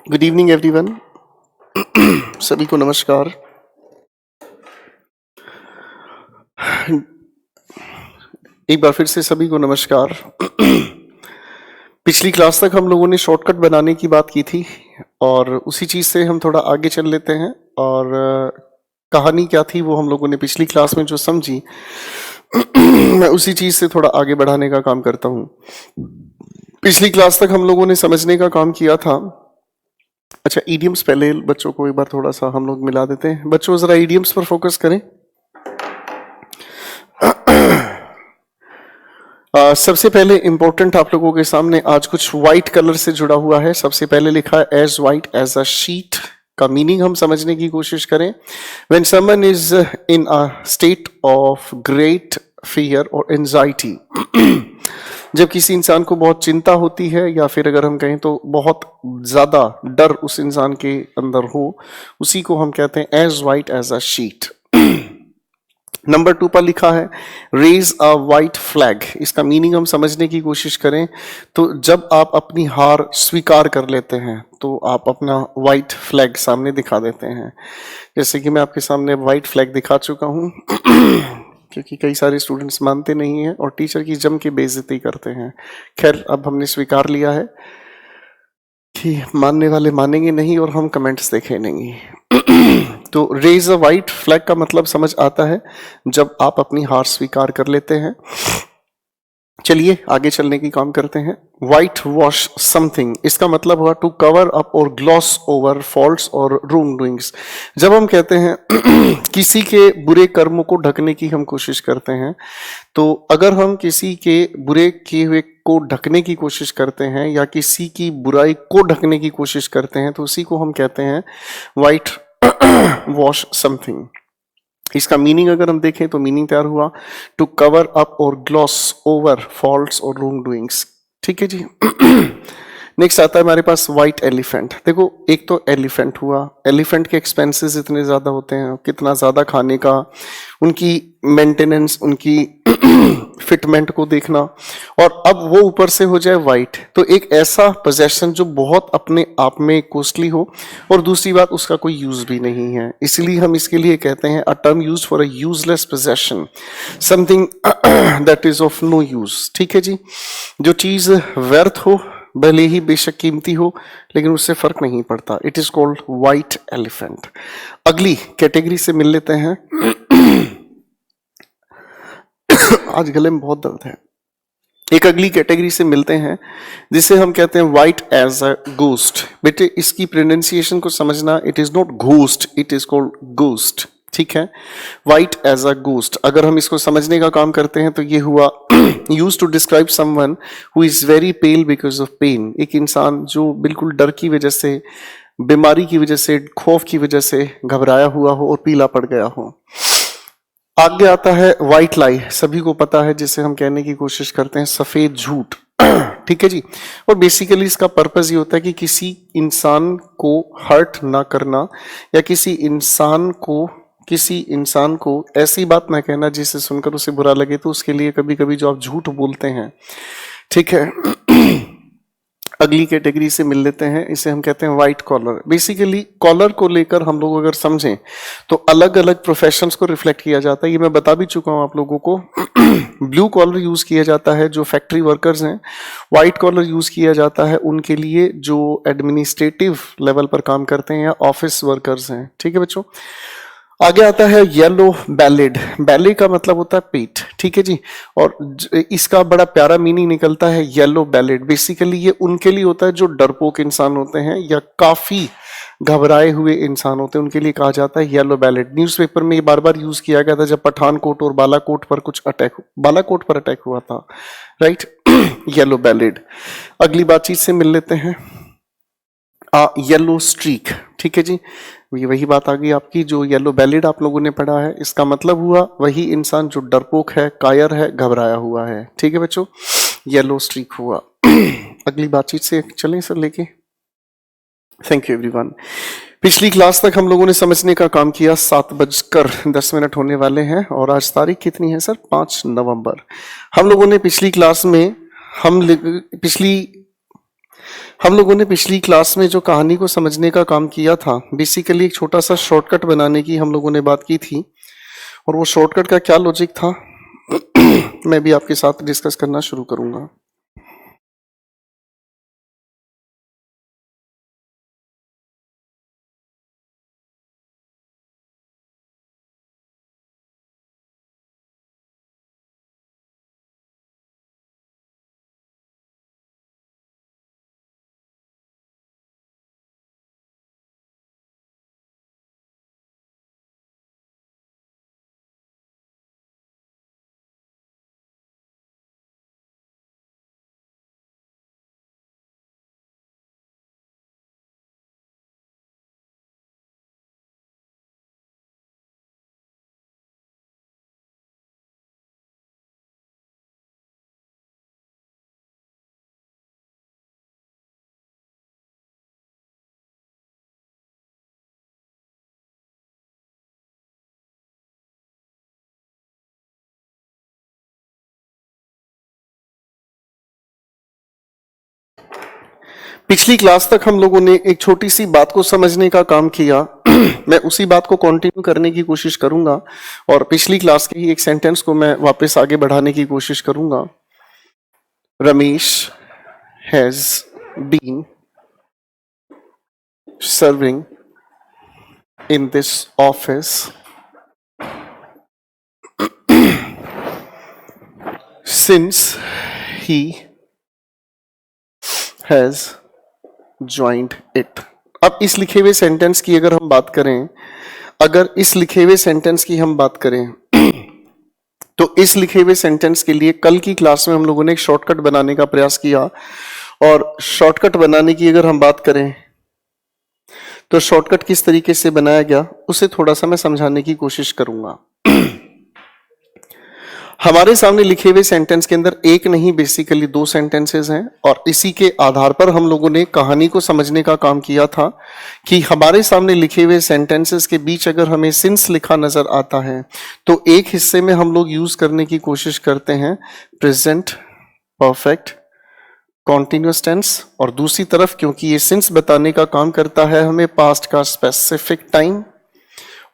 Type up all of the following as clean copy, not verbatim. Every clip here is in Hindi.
Good evening everyone. सभी को नमस्कार। एक बार फिर से सभी को नमस्कार। पिछली क्लास तक हम लोगों ने शॉर्टकट बनाने की बात की थी और उसी चीज़ से हम थोड़ा आगे चल लेते हैं। और कहानी क्या थी वो हम लोगों ने पिछली क्लास में जो समझी मैं उसी चीज़ से थोड़ा आगे बढ़ाने का काम करता हूँ। पिछली क्लास तक हम लोगों ने समझने का काम किया था। अच्छा, ईडियम्स पहले बच्चों को एक बार थोड़ा सा हम लोग मिला देते हैं। बच्चों जरा ईडियम्स पर फोकस करें। सबसे पहले इंपॉर्टेंट आप लोगों के सामने आज कुछ व्हाइट कलर से जुड़ा हुआ है। सबसे पहले लिखा है as white as a sheet. का मीनिंग हम समझने की कोशिश करें। When someone is in a state of great fear और एंजाइटी, जब किसी इंसान को बहुत चिंता होती है या फिर अगर हम कहें तो बहुत ज्यादा डर उस इंसान के अंदर हो, उसी को हम कहते हैं as white as a sheet. Number 2 पर लिखा है रेज अ व्हाइट फ्लैग। इसका मीनिंग हम समझने की कोशिश करें तो जब आप अपनी हार स्वीकार कर लेते हैं तो आप अपना व्हाइट फ्लैग सामने दिखा देते हैं। जैसे कि मैं आपके सामने व्हाइट फ्लैग दिखा चुका हूं क्योंकि कई सारे स्टूडेंट्स मानते नहीं हैं और टीचर की जम के बेइज्जती करते हैं। खैर, अब हमने स्वीकार लिया है कि मानने वाले मानेंगे नहीं और हम कमेंट्स देखे नहीं। तो रेज अ व्हाइट फ्लैग का मतलब समझ आता है जब आप अपनी हार स्वीकार कर लेते हैं। चलिए आगे चलने की काम करते हैं। व्हाइट वॉश समथिंग, इसका मतलब हुआ टू कवर अप और ग्लॉस ओवर फॉल्ट्स और रॉन्ग डूइंग्स। जब हम कहते हैं किसी के बुरे कर्मों को ढकने की हम कोशिश करते हैं, तो अगर हम किसी के बुरे किए हुए को ढकने की कोशिश करते हैं या किसी की बुराई को ढकने की कोशिश करते हैं तो उसी को हम कहते हैं व्हाइट वॉश समथिंग। इसका मीनिंग अगर हम देखें तो मीनिंग तैयार हुआ टू कवर अप और ग्लॉस ओवर फॉल्ट्स और रॉन्ग डूइंग्स। ठीक है जी। नेक्स्ट आता है हमारे पास व्हाइट एलिफेंट। देखो, एक तो एलिफेंट हुआ, एलिफेंट के एक्सपेंसेस इतने ज्यादा होते हैं, कितना ज्यादा खाने का, उनकी मेंटेनेंस, उनकी फिटमेंट को देखना, और अब वो ऊपर से हो जाए व्हाइट, तो एक ऐसा पोजेशन जो बहुत अपने आप में कॉस्टली हो और दूसरी बात उसका कोई यूज भी नहीं है। इसलिए हम इसके लिए कहते हैं a term use for a useless possession, something that is of no use. ठीक है जी। जो चीज व्यर्थ हो, भले ही बेशक कीमती हो, लेकिन उससे फर्क नहीं पड़ता। It is called white elephant. अगली कैटेगरी से मिल लेते हैं। आज गले में बहुत दर्द है। एक अगली कैटेगरी से मिलते हैं जिसे हम कहते हैं व्हाइट एज अ गोस्ट। बेटे, इसकी प्रोनाउंसिएशन को समझना, it is not ghost, it is called ghost. ठीक है, व्हाइट एज अ गोस्ट। अगर हम इसको समझने का काम करते हैं तो ये हुआ use to describe someone who is very pale because of pain. एक इंसान जो बिल्कुल डर की वजह से, बीमारी की वजह से, खौफ की वजह से घबराया हुआ हो और पीला पड़ गया हो। आगे आता है व्हाइट लाई। सभी को पता है, जिसे हम कहने की कोशिश करते हैं सफेद झूठ। ठीक है जी। और बेसिकली इसका पर्पस ये होता है कि किसी इंसान को हर्ट ना करना या किसी इंसान को ऐसी बात ना कहना जिसे सुनकर उसे बुरा लगे, तो उसके लिए कभी कभी जो आप झूठ बोलते हैं। ठीक है। अगली कैटेगरी से मिल लेते हैं, इसे हम कहते हैं व्हाइट कॉलर। बेसिकली कॉलर को लेकर हम लोग अगर समझें तो अलग अलग प्रोफेशंस को रिफ्लेक्ट किया जाता है। ये मैं बता भी चुका हूं आप लोगों को। ब्लू कॉलर यूज किया जाता है जो फैक्ट्री वर्कर्स हैं। व्हाइट कॉलर यूज किया जाता है उनके लिए जो एडमिनिस्ट्रेटिव लेवल पर काम करते हैं या ऑफिस वर्कर्स हैं। ठीक है बच्चों। आगे आता है येलो बैलेड। बैले का मतलब होता है पेट। ठीक है जी। और इसका बड़ा प्यारा मीनिंग निकलता है येलो बैलेड। बेसिकली ये उनके लिए होता है जो डरपोक इंसान होते हैं या काफी घबराए हुए इंसान होते हैं, उनके लिए कहा जाता है येलो बैलेड। न्यूज़पेपर में ये बार बार यूज किया गया था जब पठानकोट और बालाकोट पर अटैक हुआ था। राइट। Yellow ballad. अगली बातचीत से मिल लेते हैं येलो स्ट्रीक। ठीक है जी। ये वही बात आ गई आपकी जो येलो बैलेड आप लोगों ने पढ़ा है। इसका मतलब हुआ वही इंसान जो डरपोक है, कायर है, घबराया हुआ है। ठीक है बच्चों, येलो स्ट्रीक हुआ। अगली बातचीत से चलें सर लेके। Thank you everyone. पिछली क्लास तक हम लोगों ने समझने का काम किया। 7:10 होने वाले हैं और आज तारीख कितनी है सर? 5 नवंबर। हम लोगों ने पिछली क्लास में पिछली हम लोगों ने पिछली क्लास में जो कहानी को समझने का काम किया था, बेसिकली एक छोटा सा शॉर्टकट बनाने की हम लोगों ने बात की थी। और वो शॉर्टकट का क्या लॉजिक था मैं भी आपके साथ डिस्कस करना शुरू करूंगा। पिछली क्लास तक हम लोगों ने एक छोटी सी बात को समझने का काम किया मैं उसी बात को कंटिन्यू करने की कोशिश करूंगा और पिछली क्लास के ही एक सेंटेंस को मैं वापस आगे बढ़ाने की कोशिश करूंगा। Ramesh has been serving in this office since he has joined it. अब इस लिखे हुए सेंटेंस की अगर हम बात करें, तो इस लिखे हुए सेंटेंस के लिए कल की क्लास में हम लोगों ने एक शॉर्टकट बनाने का प्रयास किया। और शॉर्टकट बनाने की अगर हम बात करें तो शॉर्टकट किस तरीके से बनाया गया उसे थोड़ा सा मैं समझाने की कोशिश करूंगा। हमारे सामने लिखे हुए सेंटेंस के अंदर एक नहीं बेसिकली दो सेंटेंसेस हैं और इसी के आधार पर हम लोगों ने कहानी को समझने का काम किया था कि हमारे सामने लिखे हुए सेंटेंसेस के बीच अगर हमें सिंस लिखा नजर आता है तो एक हिस्से में हम लोग यूज करने की कोशिश करते हैं प्रेजेंट परफेक्ट कॉन्टिन्यूअस टेंस और दूसरी तरफ क्योंकि ये सिंस बताने का काम करता है हमें पास्ट का स्पेसिफिक टाइम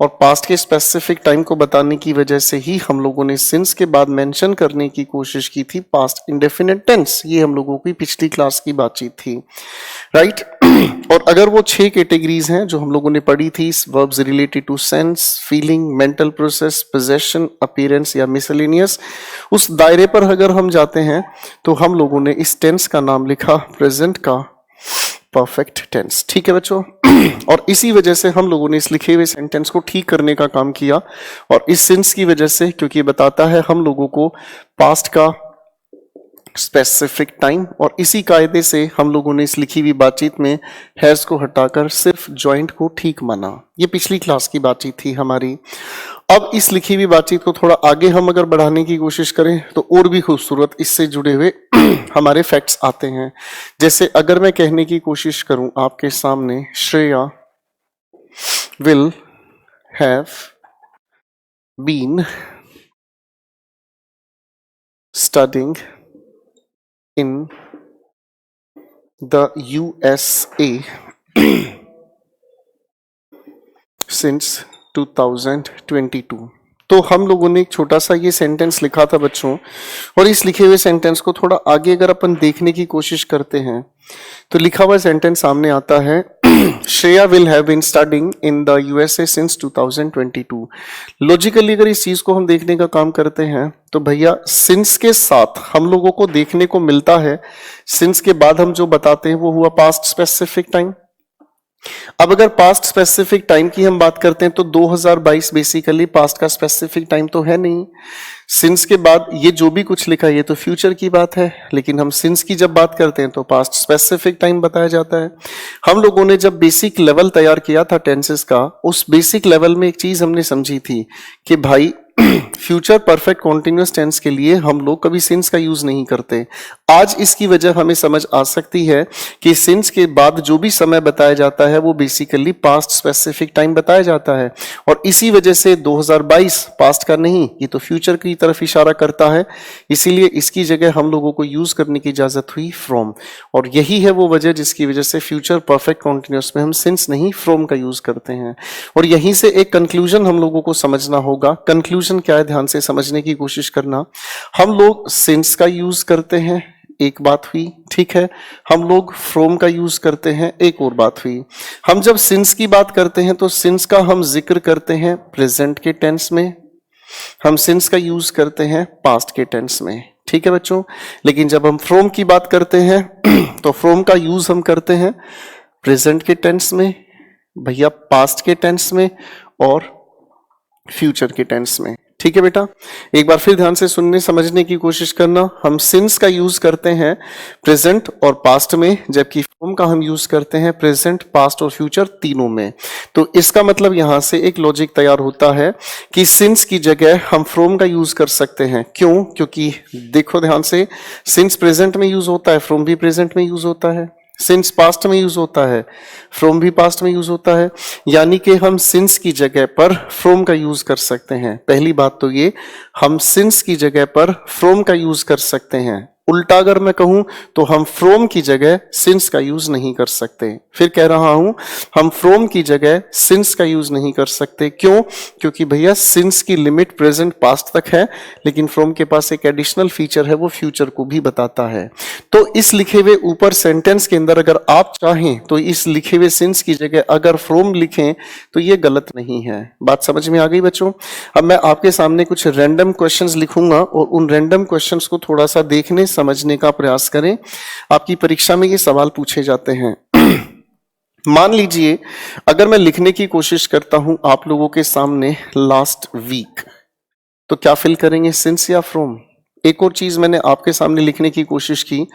और पास्ट के स्पेसिफिक टाइम को बताने की वजह से ही हम लोगों ने सिंस के बाद मेंशन करने की कोशिश की थी पास्ट इंडेफिनिट टेंस। ये हम लोगों की पिछली क्लास की बातचीत थी, राइट। और अगर वो 6 कैटेगरीज हैं जो हम लोगों ने पढ़ी थी, verbs related to sense, feeling, mental process, possession, appearance या मिसलेनियस, उस दायरे पर अगर हम जाते हैं तो हम लोगों ने इस टेंस का नाम लिखा प्रेजेंट का परफेक्ट टेंस। ठीक है बच्चों। और इसी वजह से हम लोगों ने इस लिखे हुए सेंटेंस को ठीक करने का काम किया और इस सिंस की वजह से क्योंकि बताता है हम लोगों को पास्ट का स्पेसिफिक टाइम और इसी कायदे से हम लोगों ने इस लिखी हुई बातचीत में हैज को हटाकर सिर्फ जॉइंट को ठीक माना। ये पिछली क्लास की बातचीत थी हमारी। अब इस लिखी हुई बातचीत को थोड़ा आगे हम अगर बढ़ाने की कोशिश करें तो और भी खूबसूरत इससे जुड़े हुए हमारे फैक्ट्स आते हैं। जैसे अगर मैं कहने की कोशिश करूं आपके सामने Shreya will have been studying in the USA since 2022। तो हम लोगों ने एक छोटा सा ये सेंटेंस लिखा था बच्चों और इस लिखे हुए सेंटेंस को थोड़ा आगे अगर अपन देखने की कोशिश करते हैं तो लिखा हुआ सेंटेंस सामने आता है Shreya will have been studying in the USA since 2022। Logically अगर इस चीज को हम देखने का काम करते हैं तो भैया सिंस के साथ हम लोगों को देखने को मिलता है, सिंस के बाद हम जो बताते हैं वो हुआ पास्ट स्पेसिफिक टाइम। अब अगर पास्ट स्पेसिफिक टाइम की हम बात करते हैं तो 2022 बेसिकली पास्ट का स्पेसिफिक टाइम तो है नहीं। सिंस के बाद ये जो भी कुछ लिखा है ये तो फ्यूचर की बात है, लेकिन हम सिंस की जब बात करते हैं तो पास्ट स्पेसिफिक टाइम बताया जाता है। हम लोगों ने जब बेसिक लेवल तैयार किया था टेंसेस का, उस बेसिक लेवल में एक चीज हमने समझी थी कि भाई फ्यूचर परफेक्ट कॉन्टिन्यूअस टेंस के लिए हम लोग कभी सिंस का यूज नहीं करते। आज इसकी वजह हमें समझ आ सकती है कि सिंस के बाद जो भी समय बताया जाता है वो बेसिकली पास्ट स्पेसिफिक टाइम बताया जाता है, और इसी वजह से 2022 पास्ट का नहीं, ये तो फ्यूचर की तरफ इशारा करता है, इसीलिए इसकी जगह हम लोगों को यूज करने की इजाजत हुई फ्रॉम। और यही है वो वजह जिसकी वजह से फ्यूचर परफेक्ट कॉन्टिन्यूअस में हम सिंस नहीं फ्रॉम का यूज करते हैं। और यहीं से एक कंक्लूजन हम लोगों को समझना होगा। कंक्लूजन क्या है, ध्यान से समझने की कोशिश करना। हम लोग सिंस का यूज करते हैं, एक बात हुई, ठीक है। हम लोग फ्रॉम का यूज करते हैं, एक और बात हुई। हम जब सिंस की बात करते हैं तो सिंस का हम जिक्र करते हैं प्रेजेंट के टेंस में, हम सिंस का यूज करते हैं पास्ट के टेंस में, ठीक है बच्चों। लेकिन जब हम फ्रॉम की बात करते हैं तो फ्रॉम का यूज हम करते हैं प्रेजेंट के टेंस में, भैया पास्ट के टेंस में और फ्यूचर के टेंस में, ठीक है बेटा। एक बार फिर ध्यान से सुनने समझने की कोशिश करना। हम सिंस का यूज करते हैं प्रेजेंट और पास्ट में, जबकि फ्रॉम का हम यूज करते हैं प्रेजेंट, पास्ट और फ्यूचर तीनों में। तो इसका मतलब यहां से एक लॉजिक तैयार होता है कि सिंस की जगह हम फ्रॉम का यूज कर सकते हैं। क्यों? क्योंकि देखो ध्यान से, सिंस प्रेजेंट में यूज होता है, फ्रॉम भी प्रेजेंट में यूज होता है, सिंस पास्ट में यूज होता है, फ्रॉम भी पास्ट में यूज होता है, यानी कि हम सिंस की जगह पर फ्रॉम का यूज कर सकते हैं। पहली बात तो ये, हम सिंस की जगह पर फ्रॉम का यूज कर सकते हैं। उल्टा अगर मैं कहूं तो हम फ्रॉम की जगह सिंस का यूज नहीं कर सकते। फिर कह रहा हूं, हम फ्रॉम की जगह सिंस का यूज नहीं कर सकते। क्यों? क्योंकि भैया सिंस की लिमिट प्रेजेंट पास्ट तक है, लेकिन फ्रॉम के पास एक एडिशनल फीचर है, वो फ्यूचर को भी बताता है। तो इस लिखे हुए ऊपर सेंटेंस के अंदर अगर आप चाहें तो इस लिखे हुए सिंस की जगह अगर फ्रॉम लिखें तो ये गलत नहीं है। बात समझ में आ गई बच्चों? अब मैं आपके सामने कुछ रैंडम क्वेश्चंस लिखूंगा और उन रैंडम क्वेश्चंस को थोड़ा सा देखने समझने का प्रयास करें। आपकी परीक्षा में ये सवाल पूछे जाते हैं। मान लीजिए अगर मैं लिखने की कोशिश करता हूं आप लोगों के सामने लास्ट वीक, तो क्या फिल करेंगे, सिंस या फ्रॉम? एक और चीज मैंने आपके सामने लिखने की कोशिश की,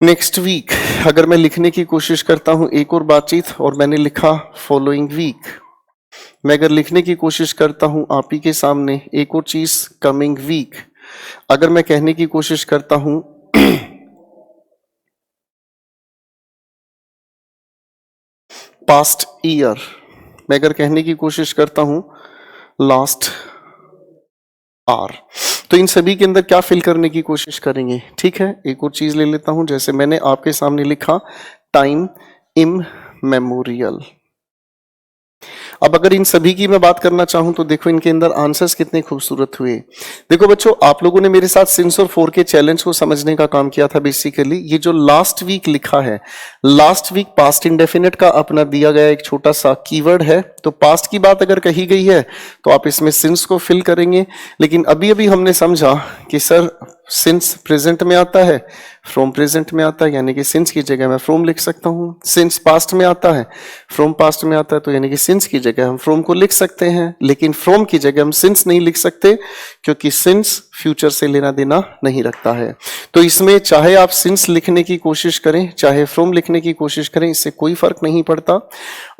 नेक्स्ट वीक अगर मैं लिखने की कोशिश करता हूं एक और बातचीत और मैंने लिखा फॉलोइंग वीक। मैं अगर लिखने की कोशिश करता हूं आप ही के सामने एक और चीज कमिंग वीक। अगर मैं कहने की कोशिश करता हूं पास्ट ईयर, मैं अगर कहने की कोशिश करता हूं लास्ट आर, तो इन सभी के अंदर क्या फिल करने की कोशिश करेंगे? ठीक है, एक और चीज ले लेता हूं, जैसे मैंने आपके सामने लिखा टाइम इममेमोरियल। अब अगर इन सभी की मैं बात करना चाहूं तो देखो इनके अंदर आंसर्स कितने खूबसूरत हुए। देखो बच्चों, आप लोगों ने मेरे साथ सिंस और फोर के चैलेंज को समझने का काम किया था। बेसिकली ये जो लास्ट वीक लिखा है, लास्ट वीक पास्ट इंडेफिनिट का अपना दिया गया एक छोटा सा कीवर्ड है। तो पास्ट की बात अगर कही गई है तो आप इसमें सिंस को फिल करेंगे, लेकिन अभी अभी हमने समझा कि सर सिंस प्रेजेंट में आता है, फ्रॉम प्रेजेंट में आता है, यानी कि सिंस की जगह मैं फ्रॉम लिख सकता हूं। सिंस पास्ट में आता है, फ्रॉम पास्ट में आता है, तो यानी कि सिंस की जगह हम फ्रॉम को लिख सकते हैं, लेकिन फ्रॉम की जगह हम सिंस नहीं लिख सकते क्योंकि सिंस फ्यूचर से लेना देना नहीं रखता है। तो इसमें चाहे आप सिंस लिखने की कोशिश करें चाहे फ्रॉम लिखने की कोशिश करें, इससे कोई फर्क नहीं पड़ता।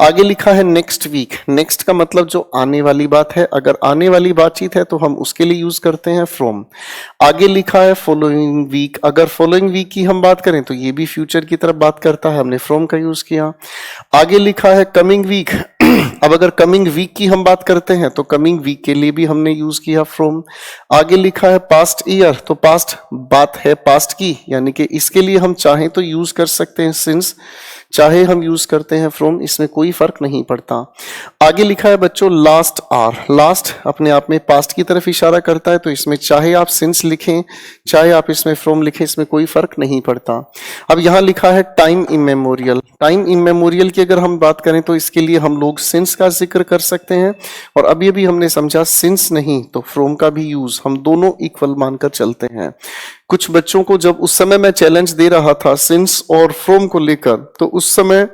आगे लिखा है नेक्स्ट वीक। नेक्स्ट का मतलब जो आने वाली बात है, अगर आने वाली बातचीत है तो हम उसके लिए यूज करते हैं फ्रॉम। आगे लिखा है फॉलोइंग वीक। अगर फॉलोइंग वीक की हम बात करें तो ये भी फ्यूचर की तरफ बात करता है, हमने फ्रॉम का यूज किया। आगे लिखा है कमिंग वीक। अब अगर कमिंग वीक की हम बात करते हैं तो कमिंग वीक के लिए भी हमने यूज किया फ्रॉम। आगे लिखा है पास्ट ईयर, तो पास्ट बात है पास्ट की, यानी कि इसके लिए हम चाहें तो यूज कर सकते हैं सिंस, चाहे हम यूज करते हैं फ्रॉम, इसमें कोई फर्क नहीं पड़ता। आगे लिखा है बच्चों लास्ट आर। लास्ट अपने आप में पास्ट की तरफ इशारा करता है, तो इसमें चाहे आप सिंस लिखें चाहे आप इसमें फ्रॉम लिखें, इसमें कोई फर्क नहीं पड़ता। अब यहां लिखा है टाइम इमेमोरियल। टाइम इमेमोरियल की अगर हम बात करें तो इसके लिए हम लोग सिंस का जिक्र कर सकते हैं, और अभी अभी हमने समझा सिंस नहीं तो फ्रॉम का भी यूज, हम दोनों इक्वल मानकर चलते हैं। कुछ बच्चों को जब उस समय मैं चैलेंज दे रहा था सिंस और फ्रॉम को लेकर, तो उस समय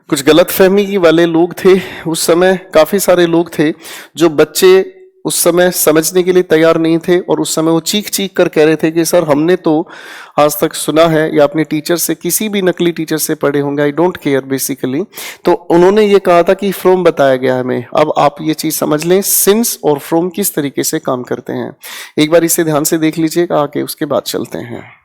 कुछ गलतफहमी वाले लोग थे। उस समय काफी सारे लोग थे जो बच्चे उस समय समझने के लिए तैयार नहीं थे और उस समय वो चीख चीख कर कह रहे थे कि सर हमने तो आज तक सुना है या अपने टीचर से, किसी भी नकली टीचर से पढ़े होंगे, आई डोंट केयर बेसिकली। तो उन्होंने ये कहा था कि फ्रॉम बताया गया हमें। अब आप ये चीज समझ लें सिंस और फ्रॉम किस तरीके से काम करते हैं। एक बार इसे ध्यान से देख लीजिएगा, आगे उसके बाद चलते हैं।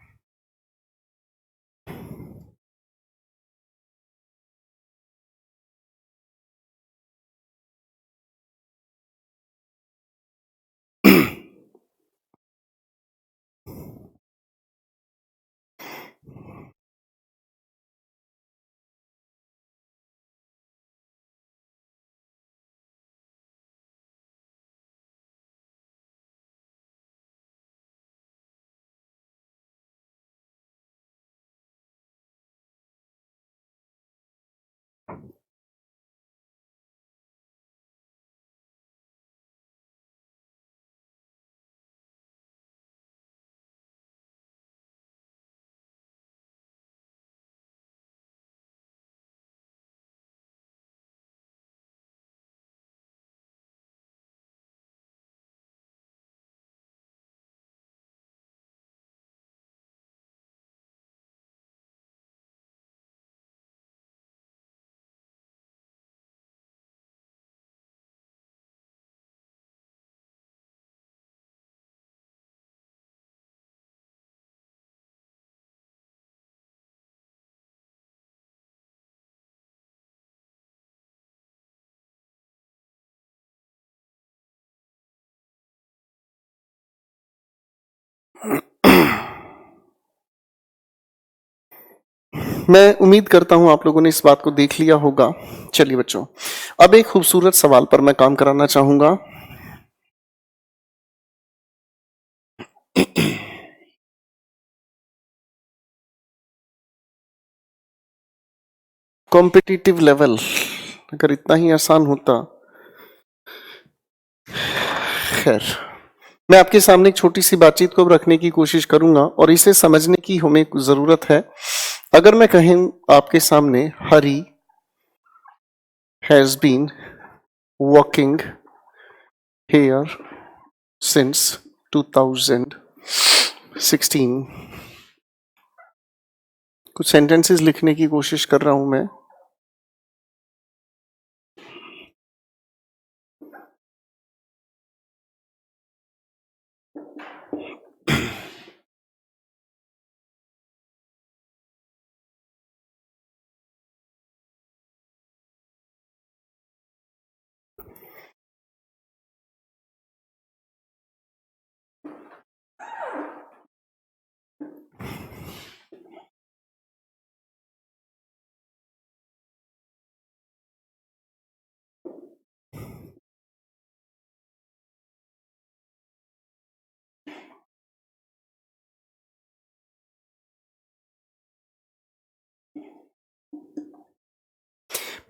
मैं उम्मीद करता हूं आप लोगों ने इस बात को देख लिया होगा। चलिए बच्चों, अब एक खूबसूरत सवाल पर मैं काम कराना चाहूंगा। कॉम्पिटिटिव लेवल अगर इतना ही आसान होता। खैर, मैं आपके सामने एक छोटी सी बातचीत को रखने की कोशिश करूंगा और इसे समझने की हमें जरूरत है। अगर मैं कहूं आपके सामने Hari has been working here since 2016, कुछ सेंटेंसेस लिखने की कोशिश कर रहा हूं मैं।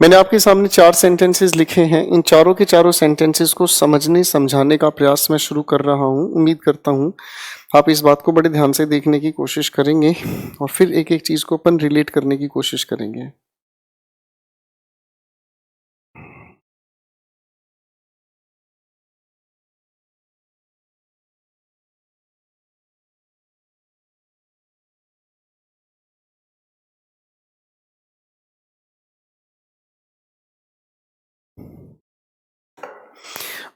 मैंने आपके सामने 4 सेंटेंसेस लिखे हैं। इन चारों के चारों सेंटेंसेस को समझने समझाने का प्रयास मैं शुरू कर रहा हूं। उम्मीद करता हूं आप इस बात को बड़े ध्यान से देखने की कोशिश करेंगे और फिर एक एक चीज को अपन रिलेट करने की कोशिश करेंगे।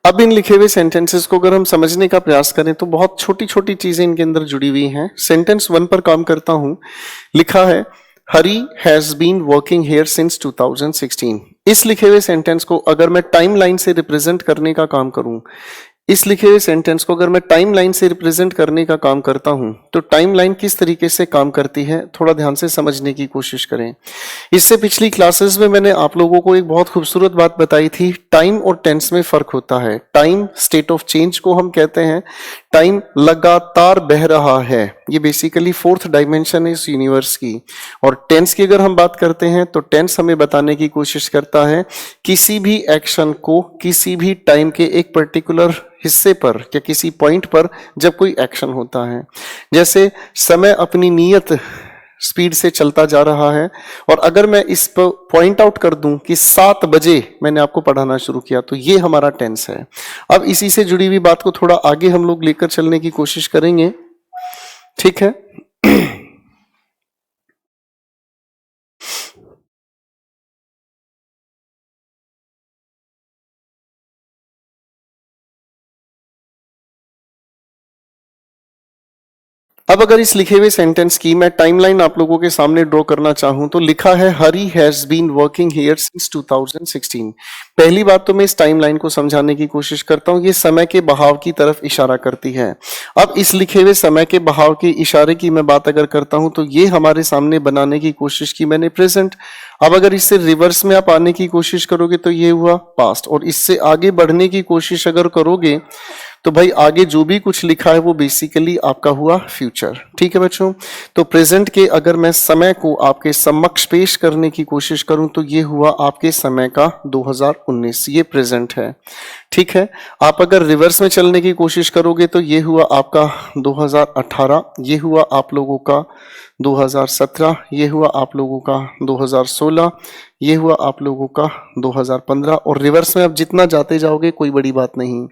अब इन लिखे हुए सेंटेंसेस को अगर हम समझने का प्रयास करें तो बहुत छोटी छोटी चीजें इनके अंदर जुड़ी हुई हैं। सेंटेंस 1 पर काम करता हूं। लिखा है Hari has been working here since 2016। इस लिखे हुए सेंटेंस को अगर मैं टाइम लाइन से रिप्रेजेंट करने का काम करूं, इस लिखे हुए सेंटेंस को अगर मैं टाइम लाइन से रिप्रेजेंट करने का काम करता हूं तो टाइम लाइन किस तरीके से काम करती है थोड़ा ध्यान से समझने की कोशिश करें। इससे पिछली क्लासेस में मैंने आप लोगों को एक बहुत खूबसूरत बात बताई थी। टाइम और टेंस में फर्क होता है। टाइम स्टेट ऑफ चेंज को हम कहते हैं। टाइम लगातार बह रहा है, ये बेसिकली 4th डायमेंशन है इस यूनिवर्स की। और टेंस की अगर हम बात करते हैं तो टेंस हमें बताने की कोशिश करता है किसी भी एक्शन को किसी भी टाइम के एक पर्टिकुलर हिस्से पर या किसी पॉइंट पर जब कोई एक्शन होता है। जैसे समय अपनी नियत स्पीड से चलता जा रहा है। और अगर मैं इस पर पॉइंट आउट कर दूं कि 7 बजे मैंने आपको पढ़ाना शुरू किया, तो ये हमारा टेंस है। अब इसी से जुड़ी हुई बात को थोड़ा आगे हम लोग लेकर चलने की कोशिश करेंगे, ठीक है। अब अगर इस लिखे हुए सेंटेंस की मैं टाइमलाइन आप लोगों के सामने ड्रॉ करना चाहूं, तो लिखा है Hari has been working here since 2016। पहली बात तो मैं इस टाइमलाइन को समझाने की कोशिश करता हूं, ये समय के बहाव की तरफ इशारा करती है। अब इस लिखे हुए समय के बहाव के इशारे की मैं बात अगर करता हूं, तो ये हमारे सामने बनाने की कोशिश की मैंने प्रेजेंट। अब अगर इससे रिवर्स में आप आने की कोशिश करोगे तो ये हुआ पास्ट, और इससे आगे बढ़ने की कोशिश अगर करोगे तो भाई आगे जो भी कुछ लिखा है वो बेसिकली आपका हुआ फ्यूचर, ठीक है बच्चों। तो प्रेजेंट के अगर मैं समय को आपके समक्ष पेश करने की कोशिश करूं तो ये हुआ आपके समय का 2019, ये प्रेजेंट है, ठीक है। आप अगर रिवर्स में चलने की कोशिश करोगे तो ये हुआ आपका 2018, ये हुआ आप लोगों का 2017, ये हुआ आप लोगों का 2016, ये हुआ आप लोगों का 2015, और रिवर्स में आप जितना जाते जाओगे कोई बड़ी बात नहीं।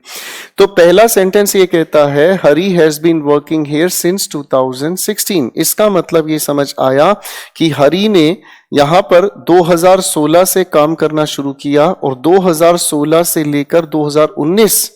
तो पहला सेंटेंस ये कहता है Hari has been working here since 2016। इसका मतलब ये समझ आया कि हरी ने यहां पर 2016 से काम करना शुरू किया, और 2016 से लेकर 2019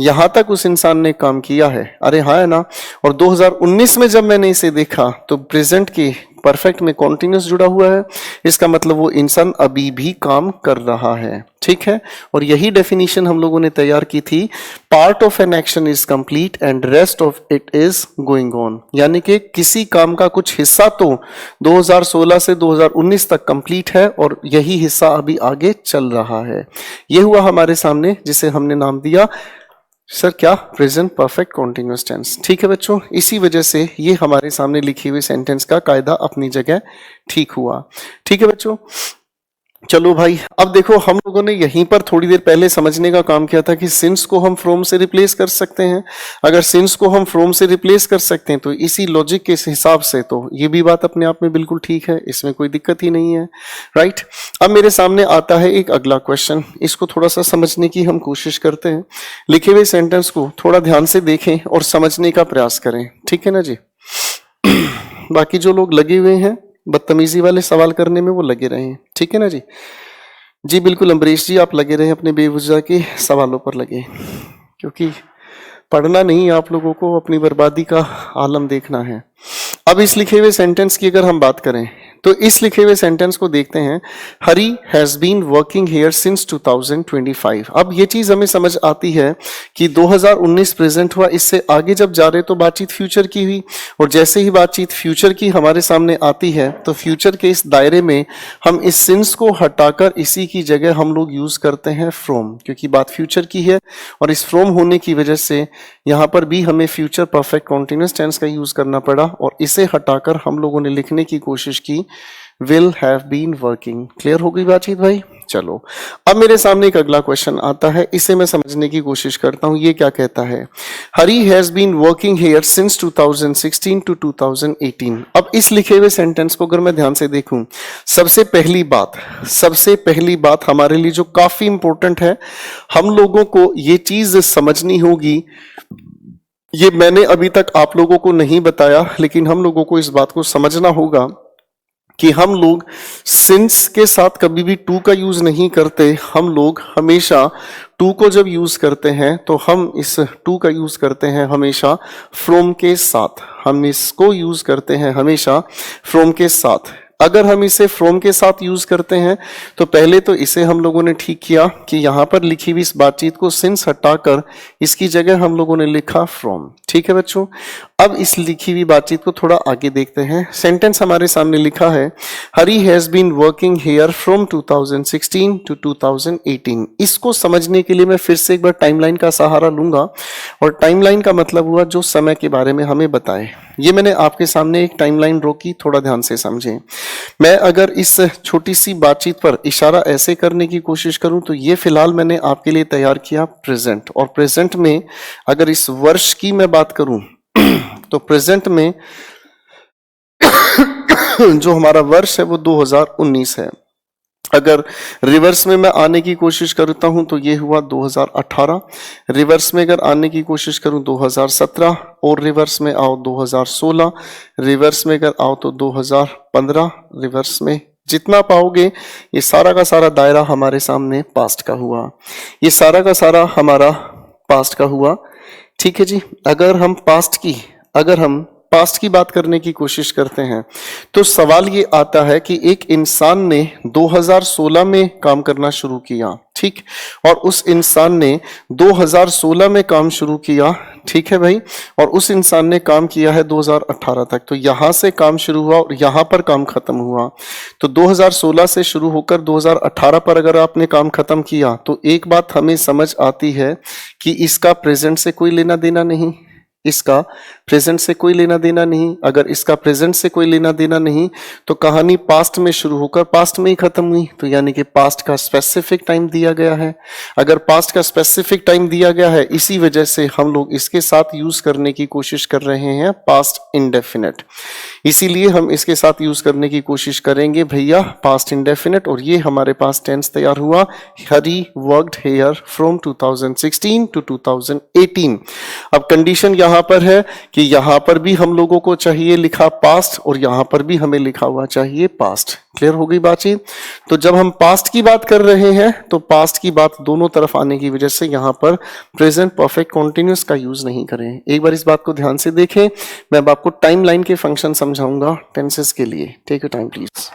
यहां तक उस इंसान ने काम किया है। अरे हाँ है ना। और 2019 में जब मैंने इसे देखा तो प्रेजेंट के परफेक्ट में कॉन्टिन्यूस जुड़ा हुआ है, इसका मतलब वो इंसान अभी भी काम कर रहा है, ठीक है। और यही डेफिनेशन हम लोगों ने तैयार की थी, part of an action is complete and rest of it is going on. यानी कि किसी काम का कुछ हिस्सा तो 2016 से 2019 तक कंप्लीट है और यही हिस्सा अभी आगे चल रहा है। ये हुआ हमारे सामने जिसे हमने नाम दिया सर क्या, प्रेजेंट परफेक्ट कॉन्टिन्यूअस टेंस, ठीक है बच्चों। इसी वजह से ये हमारे सामने लिखी हुई सेंटेंस का कायदा अपनी जगह ठीक हुआ, ठीक है बच्चों। चलो भाई, अब देखो हम लोगों ने यहीं पर थोड़ी देर पहले समझने का काम किया था कि सिंस को हम फ्रॉम से रिप्लेस कर सकते हैं। अगर सिंस को हम फ्रॉम से रिप्लेस कर सकते हैं तो इसी लॉजिक के हिसाब से तो ये भी बात अपने आप में बिल्कुल ठीक है, इसमें कोई दिक्कत ही नहीं है, राइट। अब मेरे सामने आता है एक अगला क्वेश्चन, इसको थोड़ा सा समझने की हम कोशिश करते हैं। लिखे हुए सेंटेंस को थोड़ा ध्यान से देखें और समझने का प्रयास करें, ठीक है ना जी। बाकी जो लोग लगे हुए हैं बदतमीजी वाले सवाल करने में वो लगे रहे हैं, ठीक है ना जी। जी बिल्कुल अम्बरीश जी, आप लगे रहे अपने बेवजह के सवालों पर लगे, क्योंकि पढ़ना नहीं, आप लोगों को अपनी बर्बादी का आलम देखना है। अब इस लिखे हुए सेंटेंस की अगर हम बात करें तो इस लिखे हुए सेंटेंस को देखते हैं, Hari has been working here since 2025। अब ये चीज हमें समझ आती है कि 2019 प्रेजेंट हुआ, इससे आगे जब जा रहे तो बातचीत फ्यूचर की हुई, और जैसे ही बातचीत फ्यूचर की हमारे सामने आती है तो फ्यूचर के इस दायरे में हम इस सिंस को हटाकर इसी की जगह हम लोग यूज करते हैं फ्रॉम, क्योंकि बात फ्यूचर की है और इस फ्रॉम होने की वजह से यहाँ पर भी हमें फ्यूचर परफेक्ट कॉन्टिन्यूअस टेंस का यूज करना पड़ा, और इसे हटाकर हम लोगों ने लिखने की कोशिश की will have been working. Clear हो गई बातचीत भाई। चलो अब मेरे सामने एक अगला क्वेश्चन आता है, इसे मैं समझने की कोशिश करता हूं। ये क्या कहता है, Hari has been working here since 2016 to 2018। अब इस लिखे हुए सेंटेंस को अगर मैं ध्यान से देखूं, सबसे पहली बात हमारे लिए जो काफी इंपॉर्टेंट है, हम लोगों को ये चीज समझनी होगी। ये मैंने अभी तक आप लोगों को नहीं बताया, लेकिन हम लोगों को इस बात को समझना होगा कि हम लोग सिंस के साथ कभी भी टू का यूज नहीं करते। हम लोग हमेशा टू को जब यूज करते हैं तो हम इस टू का यूज करते हैं हमेशा फ्रॉम के साथ। हम इसको यूज करते हैं हमेशा फ्रॉम के साथ। अगर हम इसे फ्रॉम के साथ यूज करते हैं तो पहले तो इसे हम लोगों ने ठीक किया कि यहां पर लिखी हुई इस बातचीत को सिंस हटाकर इसकी जगह हम लोगों ने लिखा फ्रॉम, ठीक है बच्चों। अब इस लिखी हुई बातचीत को थोड़ा आगे देखते हैं। सेंटेंस हमारे सामने लिखा है, Hari has been working here from 2016 to 2018। इसको समझने के लिए मैं फिर से एक बार टाइमलाइन का सहारा लूंगा, और टाइमलाइन का मतलब हुआ जो समय के बारे में हमें बताए। ये मैंने आपके सामने एक टाइमलाइन ड्रॉ की, थोड़ा ध्यान से समझें। मैं अगर इस छोटी सी बातचीत पर इशारा ऐसे करने की कोशिश करूं तो ये फिलहाल मैंने आपके लिए तैयार किया प्रेजेंट, और प्रेजेंट में अगर इस वर्ष की मैं बात करूं तो प्रेजेंट में जो हमारा वर्ष है वो 2019 है। अगर रिवर्स में मैं आने की कोशिश करता हूं तो ये हुआ 2018, रिवर्स में अगर आने की कोशिश करूं 2017, और रिवर्स में आओ 2016, रिवर्स में अगर आओ तो 2015, रिवर्स में जितना पाओगे ये सारा का सारा दायरा हमारे सामने पास्ट का हुआ, ये सारा का सारा हमारा पास्ट का हुआ। ठीक है जी। अगर हम पास्ट की बात करने की कोशिश करते हैं तो सवाल ये आता है कि एक इंसान ने 2016 में काम करना शुरू किया, ठीक, और उस इंसान ने 2016 में काम शुरू किया, ठीक है भाई, और उस इंसान ने काम किया है 2018 तक, तो यहां से काम शुरू हुआ और यहां पर काम खत्म हुआ। तो 2016 से शुरू होकर 2018 पर अगर आपने काम खत्म किया तो एक बात हमें समझ आती है कि इसका प्रेजेंट से कोई लेना देना नहीं, इसका प्रेजेंट से कोई लेना देना नहीं। अगर इसका प्रेजेंट से कोई लेना देना नहीं तो कहानी पास्ट में शुरू होकर पास्ट में ही खत्म हुई, तो यानी कि पास्ट का स्पेसिफिक टाइम दिया गया है। अगर पास्ट का स्पेसिफिक टाइम दिया गया है, इसी वजह से हम लोग इसके साथ यूज करने की कोशिश कर रहे हैं पास्ट इंडेफिनिट, इसीलिए हम इसके साथ यूज करने की कोशिश करेंगे भैया पास्ट इंडेफिनिट। और ये हमारे पास टेंस तैयार हुआ, हरी वर्कड हेयर फ्रॉम 2016 टू 2018। अब कंडीशन यहां पर है कि यहां पर भी हम लोगों को चाहिए लिखा पास्ट और यहां पर भी हमें लिखा हुआ चाहिए पास्ट। क्लियर हो गई बातचीत? तो जब हम पास्ट की बात कर रहे हैं तो पास्ट की बात दोनों तरफ आने की वजह से यहां पर प्रेजेंट परफेक्ट कॉन्टिन्यूअस का यूज नहीं करें। एक बार इस बात को ध्यान से देखें, मैं अब आपको टाइम लाइन के फंक्शन समझाऊंगा टेंसेस के लिए। Take your time please.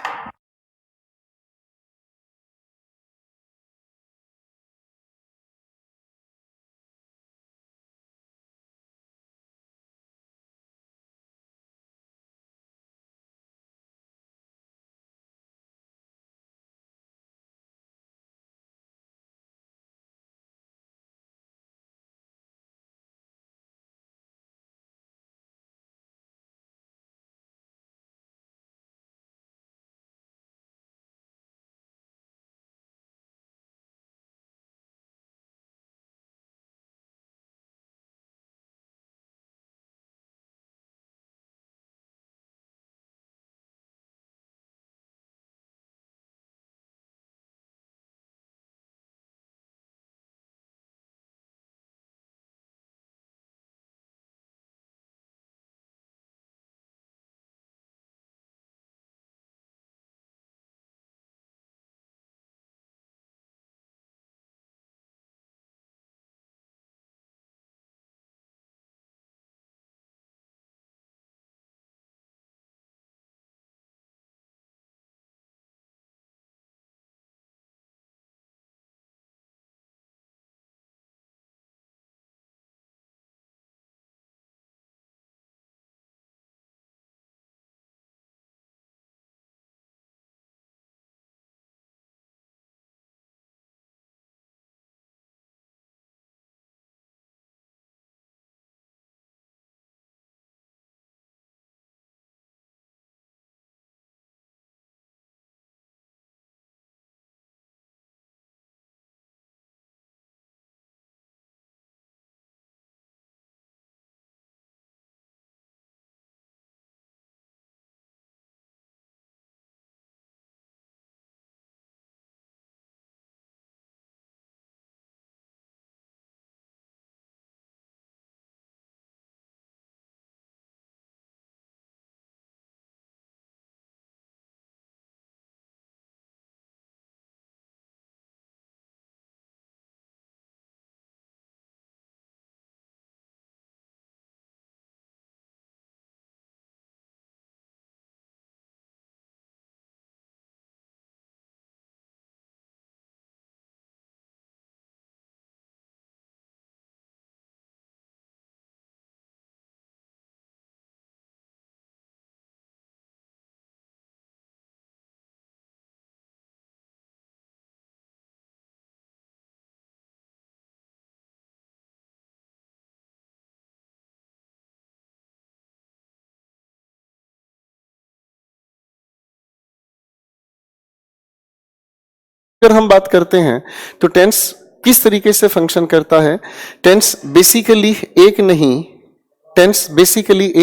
अगर हम बात करते हैं तो टेंस किस तरीके से फंक्शन करता है। टेंस बेसिकली एक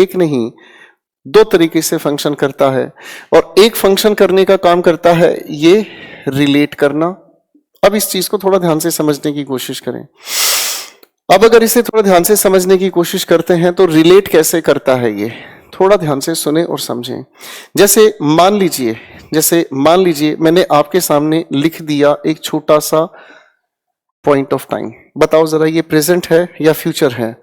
नहीं दो तरीके से फंक्शन करता है, और एक फंक्शन करने का काम करता है ये रिलेट करना। अब इस चीज को थोड़ा ध्यान से समझने की कोशिश करें। अब अगर इसे थोड़ा ध्यान से समझने की कोशिश करते हैं तो रिलेट कैसे करता है ये, थोड़ा ध्यान से सुने और समझें। जैसे मान लीजिए मैंने आपके सामने लिख दिया एक छोटा सा पॉइंट ऑफ टाइम। बताओ जरा ये प्रेजेंट है या फ्यूचर है?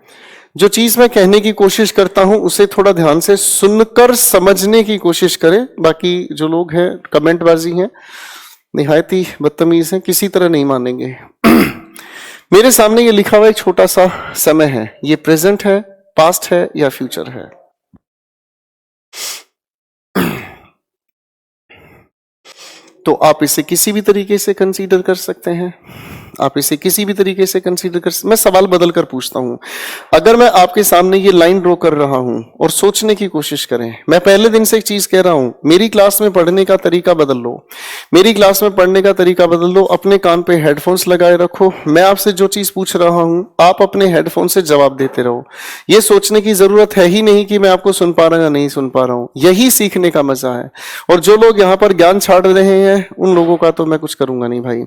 जो चीज मैं कहने की कोशिश करता हूं उसे थोड़ा ध्यान से सुनकर समझने की कोशिश करें। बाकी जो लोग हैं कमेंटबाजी हैं, निहायत ही बदतमीज हैं, किसी तरह नहीं मानेंगे। मेरे सामने ये लिखा हुआ एक छोटा सा समय है, ये प्रेजेंट है, पास्ट है या फ्यूचर है? तो आप इसे किसी भी तरीके से कंसीडर कर सकते हैं, आप इसे किसी भी तरीके से कंसीडर कर। मैं सवाल बदल कर पूछता हूं, अगर मैं आपके सामने ये लाइन ड्रॉ कर रहा हूं और सोचने की कोशिश करें, मैं पहले दिन से एक चीज कह रहा हूं, मेरी क्लास में पढ़ने का तरीका बदल लो, मेरी क्लास में पढ़ने का तरीका बदल लो, अपने कान पे हेडफोन्स लगाए रखो, मैं आपसे जो चीज पूछ रहा हूं आप अपने हेडफोन से जवाब देते रहो। ये सोचने की जरूरत है ही नहीं कि मैं आपको सुन पा रहा हूं या नहीं सुन पा रहा हूं, यही सीखने का मजा है। और जो लोग यहाँ पर ज्ञान छाड़ रहे हैं उन लोगों का तो मैं कुछ करूंगा नहीं भाई।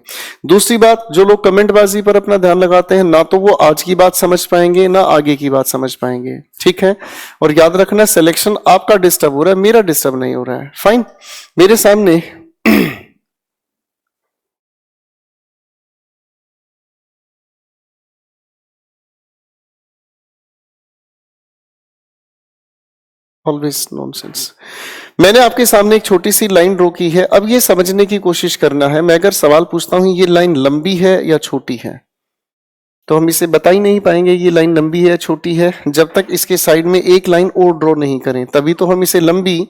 दूसरी बात, जो लोग कमेंटबाजी पर अपना ध्यान लगाते हैं, ना तो वो आज की बात समझ पाएंगे ना आगे की बात समझ पाएंगे, ठीक है? और याद रखना, सिलेक्शन आपका डिस्टर्ब हो रहा है, मेरा डिस्टर्ब नहीं हो रहा है। फाइन। मेरे सामने ऑलवेज नॉनसेंस। मैंने आपके सामने एक छोटी सी लाइन ड्रॉ की है। अब ये समझने की कोशिश करना है, मैं अगर सवाल पूछता हूं ये लाइन लंबी है या छोटी है, तो हम इसे बता ही नहीं पाएंगे ये लाइन लंबी है या छोटी है जब तक इसके साइड में एक लाइन और ड्रॉ नहीं करें। तभी तो हम इसे लंबी,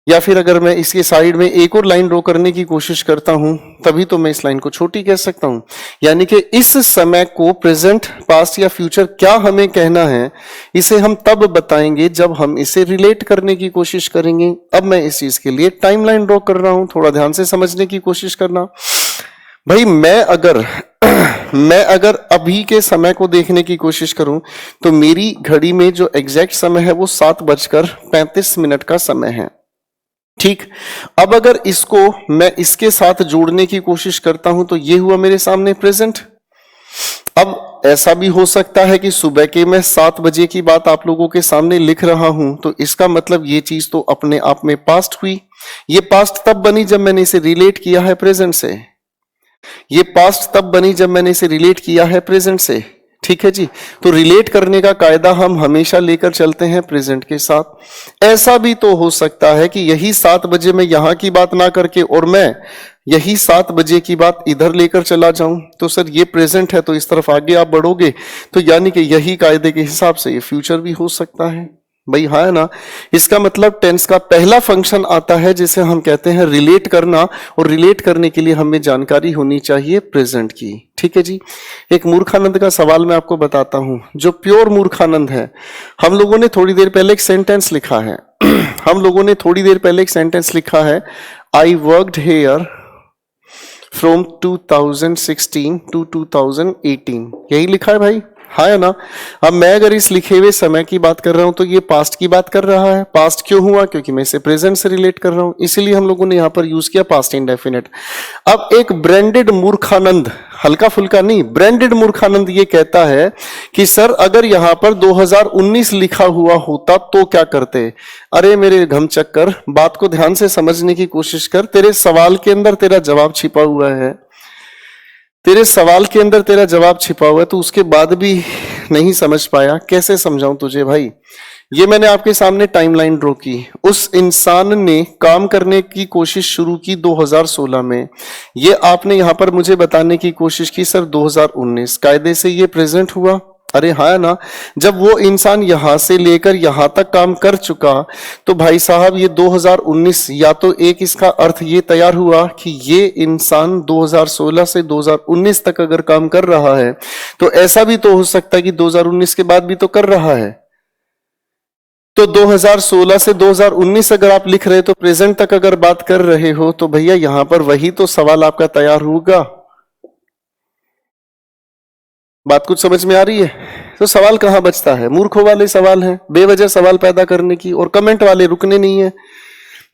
या फिर अगर मैं इसके साइड में एक और लाइन ड्रॉ करने की कोशिश करता हूं तभी तो मैं इस लाइन को छोटी कह सकता हूं। यानी कि इस समय को प्रेजेंट, पास्ट या फ्यूचर क्या हमें कहना है, इसे हम तब बताएंगे जब हम इसे रिलेट करने की कोशिश करेंगे। अब मैं इस चीज के लिए टाइमलाइन ड्रॉ कर रहा हूं, थोड़ा ध्यान से समझने की कोशिश करना। भाई मैं अगर अभी के समय को देखने की कोशिश करूं तो मेरी घड़ी में जो एग्जैक्ट समय है वो 7:35 का समय है, ठीक? अब अगर इसको मैं इसके साथ जोड़ने की कोशिश करता हूं तो ये हुआ मेरे सामने प्रेजेंट। अब ऐसा भी हो सकता है कि सुबह के मैं 7 बजे की बात आप लोगों के सामने लिख रहा हूं, तो इसका मतलब ये चीज तो अपने आप में पास्ट हुई। ये पास्ट तब बनी जब मैंने इसे रिलेट किया है प्रेजेंट से, ये पास्ट तब बनी जब मैंने इसे रिलेट किया है प्रेजेंट से, ठीक है जी? तो रिलेट करने का कायदा हम हमेशा लेकर चलते हैं प्रेजेंट के साथ। ऐसा भी तो हो सकता है कि यही 7 बजे मैं यहां की बात ना करके और मैं यही 7 बजे की बात इधर लेकर चला जाऊं, तो सर ये प्रेजेंट है तो इस तरफ आगे आप बढ़ोगे, तो यानी कि यही कायदे के हिसाब से ये फ्यूचर भी हो सकता है। भाई हाँ है ना? इसका मतलब टेंस का पहला फंक्शन आता है जिसे हम कहते हैं रिलेट करना, और रिलेट करने के लिए हमें जानकारी होनी चाहिए प्रेजेंट की, ठीक है जी? एक मूर्खानंद का सवाल मैं आपको बताता हूं, जो प्योर मूर्खानंद है। हम लोगों ने थोड़ी देर पहले एक सेंटेंस लिखा है I worked here from 2016 to 2018, यही लिखा है भाई, हाँ है ना? अब मैं अगर इस लिखे हुए समय की बात कर रहा हूं तो ये पास्ट की बात कर रहा है। पास्ट क्यों हुआ? क्योंकि मैं इसे प्रेजेंट से रिलेट कर रहा हूं, इसीलिए हम लोगों ने यहां पर यूज किया पास्ट इंडेफिनिट। अब एक ब्रांडेड मूर्खानंद, हल्का फुल्का नहीं, ब्रांडेड मूर्खानंद ये कहता है कि सर अगर यहां पर 2019 लिखा हुआ होता तो क्या करते? अरे मेरे घमचक्कर, बात को ध्यान से समझने की कोशिश कर। तेरे सवाल के अंदर तेरा जवाब छिपा हुआ है, तेरे सवाल के अंदर तेरा जवाब छिपा हुआ है, तो उसके बाद भी नहीं समझ पाया। कैसे समझाऊं तुझे भाई? ये मैंने आपके सामने टाइमलाइन ड्रॉ की। उस इंसान ने काम करने की कोशिश शुरू की 2016 में, ये आपने यहां पर मुझे बताने की कोशिश की सर 2019, कायदे से ये प्रेजेंट हुआ। अरे हाँ ना? जब वो इंसान यहां से लेकर यहां तक काम कर चुका तो भाई साहब ये 2019, या तो एक इसका अर्थ ये तैयार हुआ कि ये इंसान 2016 से 2019 तक अगर काम कर रहा है तो ऐसा भी तो हो सकता है कि 2019 के बाद भी तो कर रहा है। तो 2016 से 2019 अगर आप लिख रहे तो प्रेजेंट तक अगर बात कर रहे हो तो भैया यहां पर वही तो सवाल आपका तैयार होगा। बात कुछ समझ में आ रही है? तो सवाल कहाँ बचता है? मूर्खों वाले सवाल हैं, बेवजह सवाल पैदा करने की, और कमेंट वाले रुकने नहीं है।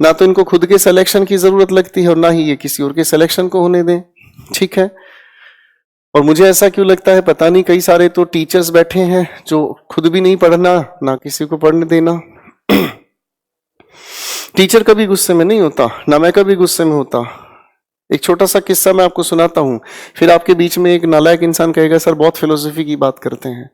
ना तो इनको खुद के सिलेक्शन की जरूरत लगती है और ना ही ये किसी और के सिलेक्शन को होने दें। ठीक है, और मुझे ऐसा क्यों लगता है पता नहीं, कई सारे तो टीचर्स बैठे हैं जो खुद भी नहीं पढ़ना ना किसी को पढ़ने देना। टीचर कभी गुस्से में नहीं होता, ना मैं कभी गुस्से में होता। एक छोटा सा किस्सा मैं आपको सुनाता हूं, फिर आपके बीच में एक नालायक इंसान कहेगा सर बहुत फिलोसफी की बात करते हैं।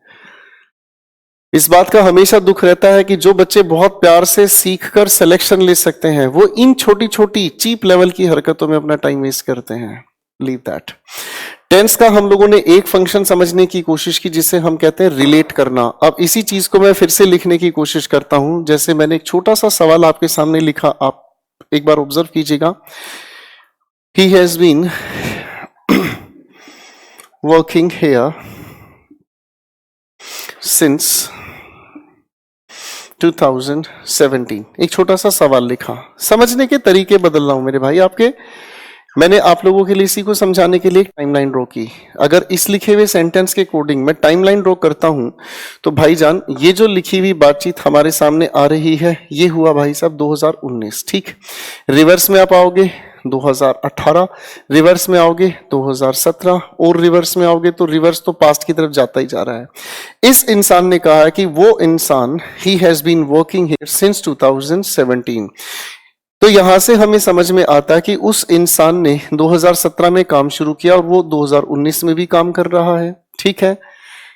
इस बात का हमेशा दुख रहता है कि जो बच्चे बहुत प्यार से सीख कर सिलेक्शन ले सकते हैं वो इन छोटी छोटी चीप लेवल की हरकतों में अपना टाइम वेस्ट करते हैं। Leave that. टेंस का हम लोगों ने एक फंक्शन समझने की कोशिश की जिसे हम कहते हैं रिलेट करना। अब इसी चीज को मैं फिर से लिखने की कोशिश करता हूं। जैसे मैंने एक छोटा सा सवाल आपके सामने लिखा, आप एक बार ऑब्जर्व कीजिएगा। He has been working here since 2017। एक छोटा सा सवाल लिखा, समझने के तरीके बदल रहा हूं मेरे भाई आपके। मैंने आप लोगों के लिए इसी को समझाने के लिए एक टाइमलाइन ड्रॉ की। अगर इस लिखे हुए सेंटेंस के कोडिंग मैं टाइमलाइन ड्रॉ करता हूं तो भाईजान ये जो लिखी हुई बातचीत हमारे सामने आ रही है ये हुआ भाई साहब 2019। ठीक, रिवर्स में आप आओगे 2018, रिवर्स में आओगे 2017, और रिवर्स में आओगे तो रिवर्स तो पास्ट की तरफ जाता ही जा रहा है। इस इंसान ने कहा है कि वो इंसान he has been working here since 2017। तो यहां से हमें समझ में आता है कि उस इंसान ने 2017 में काम शुरू किया और वो 2019 में भी काम कर रहा है। ठीक है,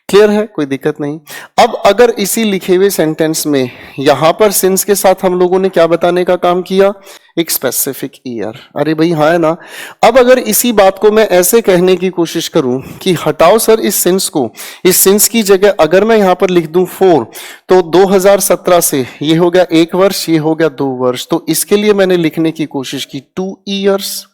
क्लियर है, कोई दिक्कत नहीं। अब अगर इसी लिखे हुए सेंटेंस में यहां पर सिंस के साथ हम लोगों ने क्या बताने का काम किया, एक स्पेसिफिक ईयर। अरे भाई हाँ है ना। अब अगर इसी बात को मैं ऐसे कहने की कोशिश करूं कि हटाओ सर इस सिंस को, इस सिंस की जगह अगर मैं यहां पर लिख दूं 4, तो 2017 से ये हो गया 1 वर्ष, ये हो गया 2 वर्ष, तो इसके लिए मैंने लिखने की कोशिश की 2 ईयर्स।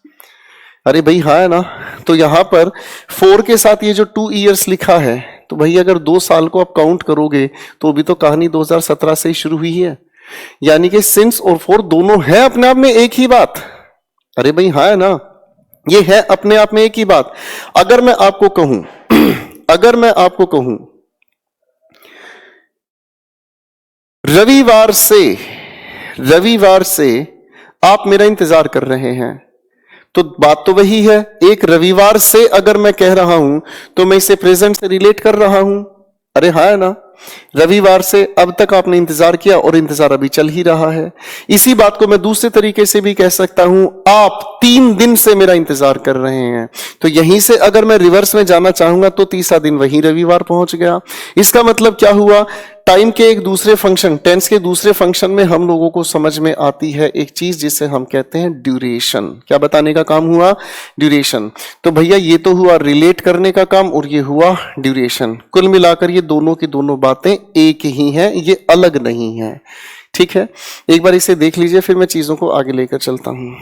अरे भाई हाँ है ना। तो यहां पर 4 के साथ ये जो 2 ईयर्स लिखा है, तो भाई अगर 2 साल को आप काउंट करोगे तो भी तो कहानी 2017 से ही शुरू हुई है। यानी कि सिंस और 4 दोनों है अपने आप में एक ही बात। अरे भाई हाँ है ना, ये है अपने आप में एक ही बात। अगर मैं आपको कहूं अगर मैं आपको कहूं रविवार से आप मेरा इंतजार कर रहे हैं, तो बात तो वही है। एक रविवार से अगर मैं कह रहा हूं तो मैं इसे प्रेजेंट से रिलेट कर रहा हूं। अरे हाँ है ना, रविवार से अब तक आपने इंतजार किया और इंतजार अभी चल ही रहा है। इसी बात को मैं दूसरे तरीके से भी कह सकता हूं, आप 3 दिन से मेरा इंतजार कर रहे हैं। तो यहीं से अगर मैं रिवर्स में जाना चाहूंगा तो तीसरा दिन वही रविवार पहुंच गया। इसका मतलब क्या हुआ, टाइम के एक दूसरे फंक्शन, टेंस के दूसरे फंक्शन में हम लोगों को समझ में आती है एक चीज जिसे हम कहते हैं ड्यूरेशन। क्या बताने का काम हुआ, ड्यूरेशन। तो भैया ये तो हुआ रिलेट करने का काम और ये हुआ ड्यूरेशन। कुल मिलाकर ये दोनों की दोनों बातें एक ही हैं, ये अलग नहीं है। ठीक है, एक बार इसे देख लीजिए फिर मैं चीजों को आगे लेकर चलता हूं।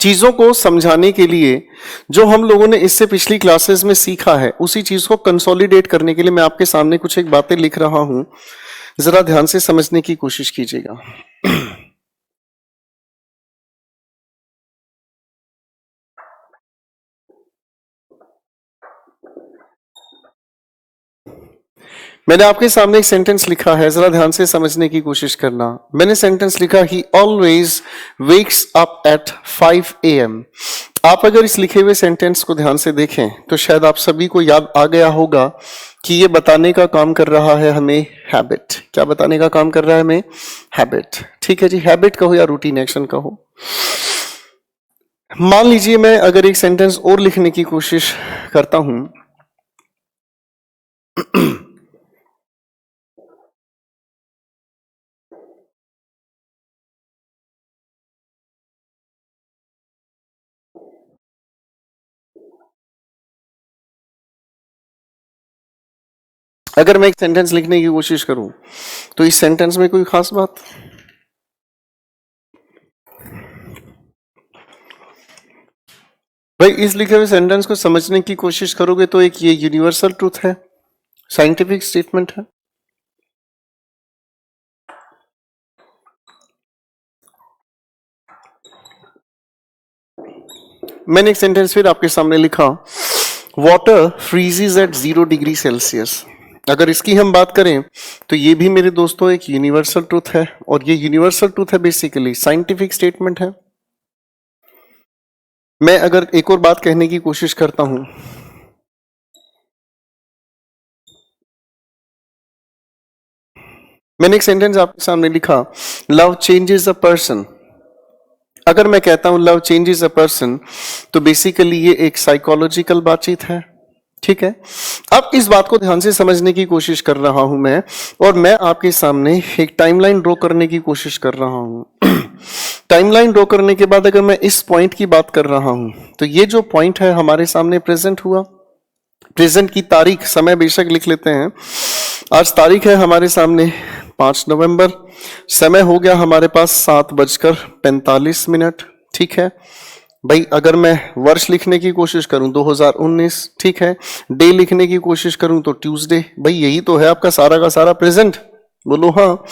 चीजों को समझाने के लिए जो हम लोगों ने इससे पिछली क्लासेस में सीखा है उसी चीज को कंसोलिडेट करने के लिए मैं आपके सामने कुछ एक बातें लिख रहा हूं, जरा ध्यान से समझने की कोशिश कीजिएगा। मैंने आपके सामने एक सेंटेंस लिखा है, जरा ध्यान से समझने की कोशिश करना। मैंने सेंटेंस लिखा, ही always wakes up at 5 AM। आप अगर इस लिखे हुए सेंटेंस को ध्यान से देखें तो शायद आप सभी को याद आ गया होगा कि ये बताने का काम कर रहा है हमें हैबिट। क्या बताने का काम कर रहा है हमें? हैबिट। ठीक है जी, हैबिट कहो या रूटीन एक्शन कहो। मान लीजिए मैं अगर एक सेंटेंस और लिखने की कोशिश करता हूं, अगर मैं एक सेंटेंस लिखने की कोशिश करूं तो इस सेंटेंस में कोई खास बात? भाई इस लिखे हुए सेंटेंस को समझने की कोशिश करोगे तो एक ये यूनिवर्सल ट्रूथ है, साइंटिफिक स्टेटमेंट है। मैंने एक सेंटेंस फिर आपके सामने लिखा, water freezes at 0 degree Celsius. अगर इसकी हम बात करें तो ये भी मेरे दोस्तों एक यूनिवर्सल ट्रूथ है, और ये यूनिवर्सल ट्रूथ है बेसिकली साइंटिफिक स्टेटमेंट है। मैं अगर एक और बात कहने की कोशिश करता हूं, मैंने एक सेंटेंस आपके सामने लिखा, लव चेंजेस अ पर्सन। अगर मैं कहता हूं लव चेंजेस अ पर्सन तो बेसिकली ये एक साइकोलॉजिकल बातचीत है। ठीक है, अब इस बात को ध्यान से समझने की कोशिश कर रहा हूं मैं, और मैं आपके सामने एक टाइमलाइन ड्रॉ करने की कोशिश कर रहा हूं। टाइमलाइन ड्रॉ करने के बाद अगर मैं इस पॉइंट की बात कर रहा हूं तो ये जो पॉइंट है हमारे सामने प्रेजेंट हुआ। प्रेजेंट की तारीख, समय बेशक लिख लेते हैं। आज तारीख है हमारे सामने 5 नवंबर। समय हो गया हमारे पास 7:45। ठीक है भाई, अगर मैं वर्ष लिखने की कोशिश करूं 2019। ठीक है, डे लिखने की कोशिश करूं तो ट्यूसडे। भाई यही तो है आपका सारा का सारा प्रेजेंट। बोलो हाँ।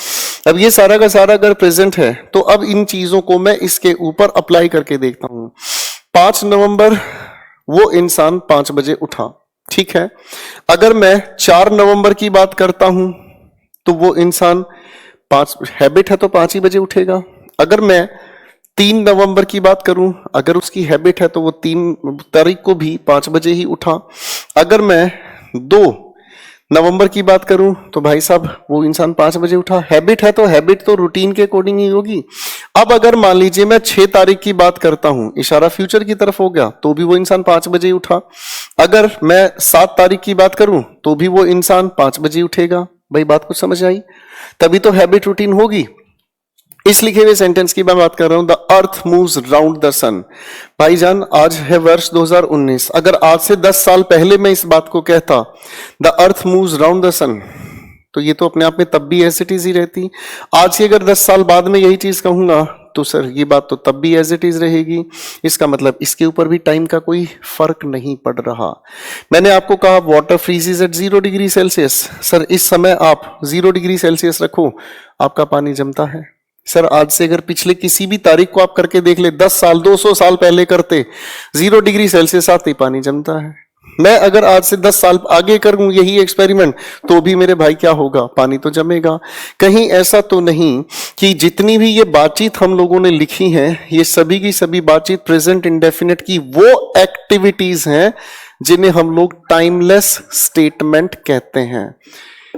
अब ये सारा का सारा अगर प्रेजेंट है तो अब इन चीजों को मैं इसके ऊपर अप्लाई करके देखता हूं। 5 नवंबर, वो इंसान 5 बजे उठा। ठीक है, अगर मैं 4 नवंबर की बात करता हूं तो वो इंसान, पांच हैबिट है तो 5 ही बजे उठेगा। अगर मैं 3 नवंबर की बात करूं, अगर उसकी हैबिट है तो वो 3 तारीख को भी 5 बजे ही उठा। अगर मैं 2 नवंबर की बात करूं तो भाई साहब वो इंसान 5 बजे उठा। हैबिट है तो हैबिट तो रूटीन के अकॉर्डिंग ही होगी। अब अगर मान लीजिए मैं 6 तारीख की बात करता हूं, इशारा फ्यूचर की तरफ हो गया, तो भी वो इंसान 5 बजे ही उठा। अगर मैं 7 तारीख की बात करूं तो भी वो इंसान 5 बजे उठेगा। भाई बात कुछ समझ आई? तभी तो हैबिट रूटीन होगी। इस लिखे हुए सेंटेंस की मैं बात कर रहा हूं, the earth moves round the sun. भाईजान आज है वर्ष 2019, अगर आज से 10 साल पहले मैं इस बात को कहता, the earth moves round the sun, तो ये तो अपने आप में तब भी एज इट इज ही रहती। आज की अगर 10 साल बाद में यही चीज कहूंगा तो सर ये बात तो तब भी एज इट इज रहेगी। इसका मतलब इसके ऊपर भी टाइम का कोई फर्क नहीं पड़ रहा। मैंने आपको कहा water freezes at 0 degree Celsius. Sir इस समय आप 0 डिग्री सेल्सियस रखो, आपका पानी जमता है। सर आज से अगर पिछले किसी भी तारीख को आप करके देख ले, 10 साल 200 साल पहले करते, 0 डिग्री सेल्सियस आते ही पानी जमता है। मैं अगर आज से 10 साल आगे करूं यही एक्सपेरिमेंट तो भी मेरे भाई क्या होगा, पानी तो जमेगा। कहीं ऐसा तो नहीं कि जितनी भी ये बातचीत हम लोगों ने लिखी है ये सभी की सभी बातचीत प्रेजेंट इंडेफिनिट की वो एक्टिविटीज हैं जिन्हें हम लोग टाइमलेस स्टेटमेंट कहते हैं।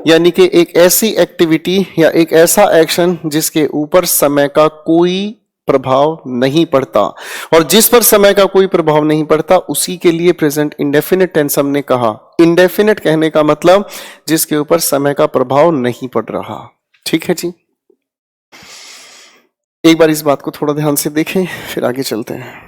यानी कि एक ऐसी एक्टिविटी या एक ऐसा एक्शन जिसके ऊपर समय का कोई प्रभाव नहीं पड़ता, और जिस पर समय का कोई प्रभाव नहीं पड़ता उसी के लिए प्रेजेंट इंडेफिनिट टेंस हमने कहा। इंडेफिनिट कहने का मतलब जिसके ऊपर समय का प्रभाव नहीं पड़ रहा। ठीक है जी, एक बार इस बात को थोड़ा ध्यान से देखें फिर आगे चलते हैं।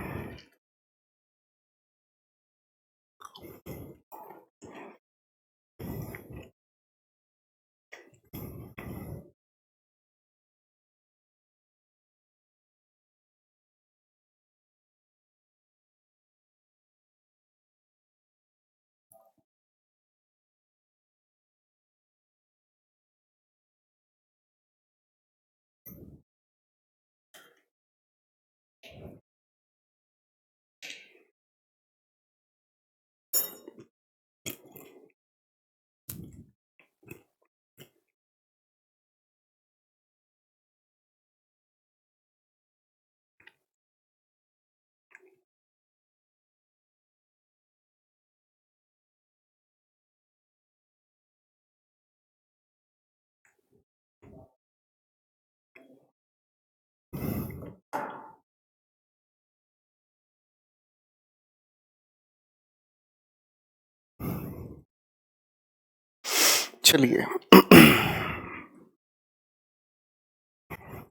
चलिए,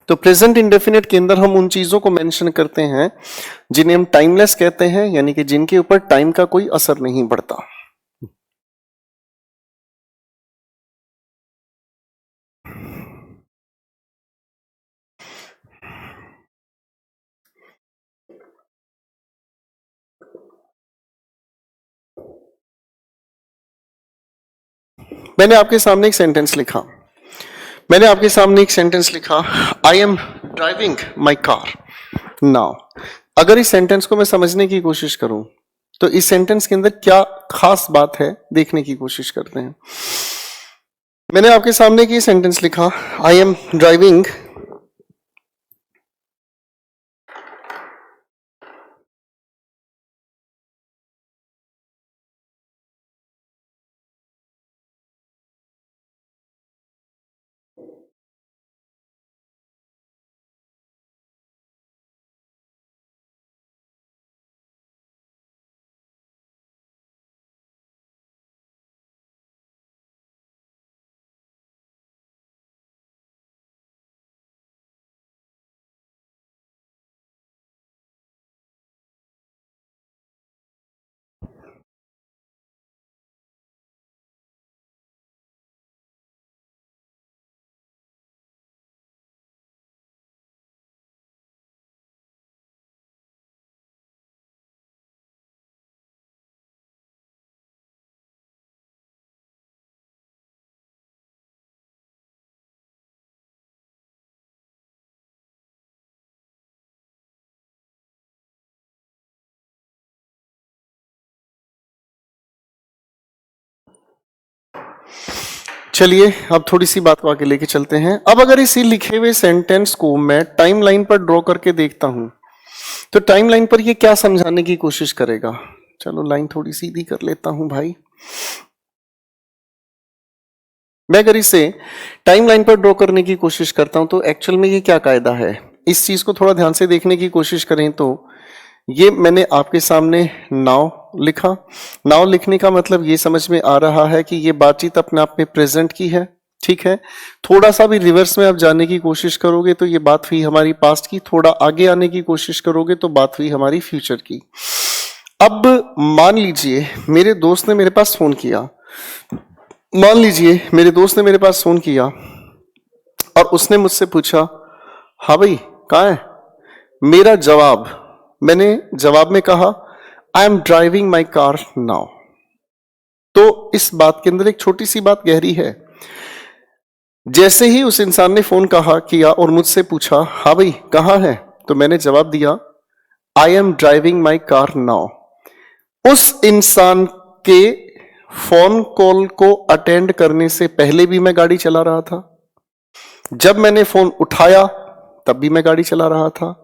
तो प्रेजेंट इंडेफिनिट के अंदर हम उन चीजों को मेंशन करते हैं जिन्हें हम टाइमलेस कहते हैं, यानी कि जिनके ऊपर टाइम का कोई असर नहीं पड़ता। मैंने आपके सामने एक सेंटेंस लिखा, I am driving my car now. अगर इस सेंटेंस को मैं समझने की कोशिश करूं तो इस सेंटेंस के अंदर क्या खास बात है, देखने की कोशिश करते हैं। मैंने आपके सामने की सेंटेंस लिखा, आई एम ड्राइविंग चलिए अब थोड़ी सी बात को आगे लेके चलते हैं। अब अगर इसी लिखे हुए सेंटेंस को मैं टाइम लाइन पर ड्रॉ करके देखता हूं तो टाइम लाइन पर ये क्या समझाने की कोशिश करेगा। चलो लाइन थोड़ी सीधी कर लेता हूं भाई। मैं अगर इसे टाइम लाइन पर ड्रॉ करने की कोशिश करता हूं तो एक्चुअल में ये क्या कायदा है, इस चीज को थोड़ा ध्यान से देखने की कोशिश करें तो ये मैंने आपके सामने नाउ लिखा। नाउ लिखने का मतलब ये समझ में आ रहा है कि ये बातचीत अपने आप में प्रेजेंट की है, ठीक है। थोड़ा सा भी रिवर्स में आप जाने की कोशिश करोगे तो ये बात हुई हमारी पास्ट की, थोड़ा आगे आने की कोशिश करोगे तो बात हुई हमारी फ्यूचर की। अब मान लीजिए मेरे दोस्त ने मेरे पास फोन किया, और उसने मुझसे पूछा, हाँ भाई कहाँ है। मेरा जवाब, मैंने जवाब में कहा I am driving my car now. तो इस बात के अंदर एक छोटी सी बात गहरी है। जैसे ही उस इंसान ने फोन किया और मुझसे पूछा, हाँ भाई कहाँ है, तो मैंने जवाब दिया I am driving my car now. उस इंसान के फोन कॉल को अटेंड करने से पहले भी मैं गाड़ी चला रहा था, जब मैंने फोन उठाया तब भी मैं गाड़ी चला रहा था,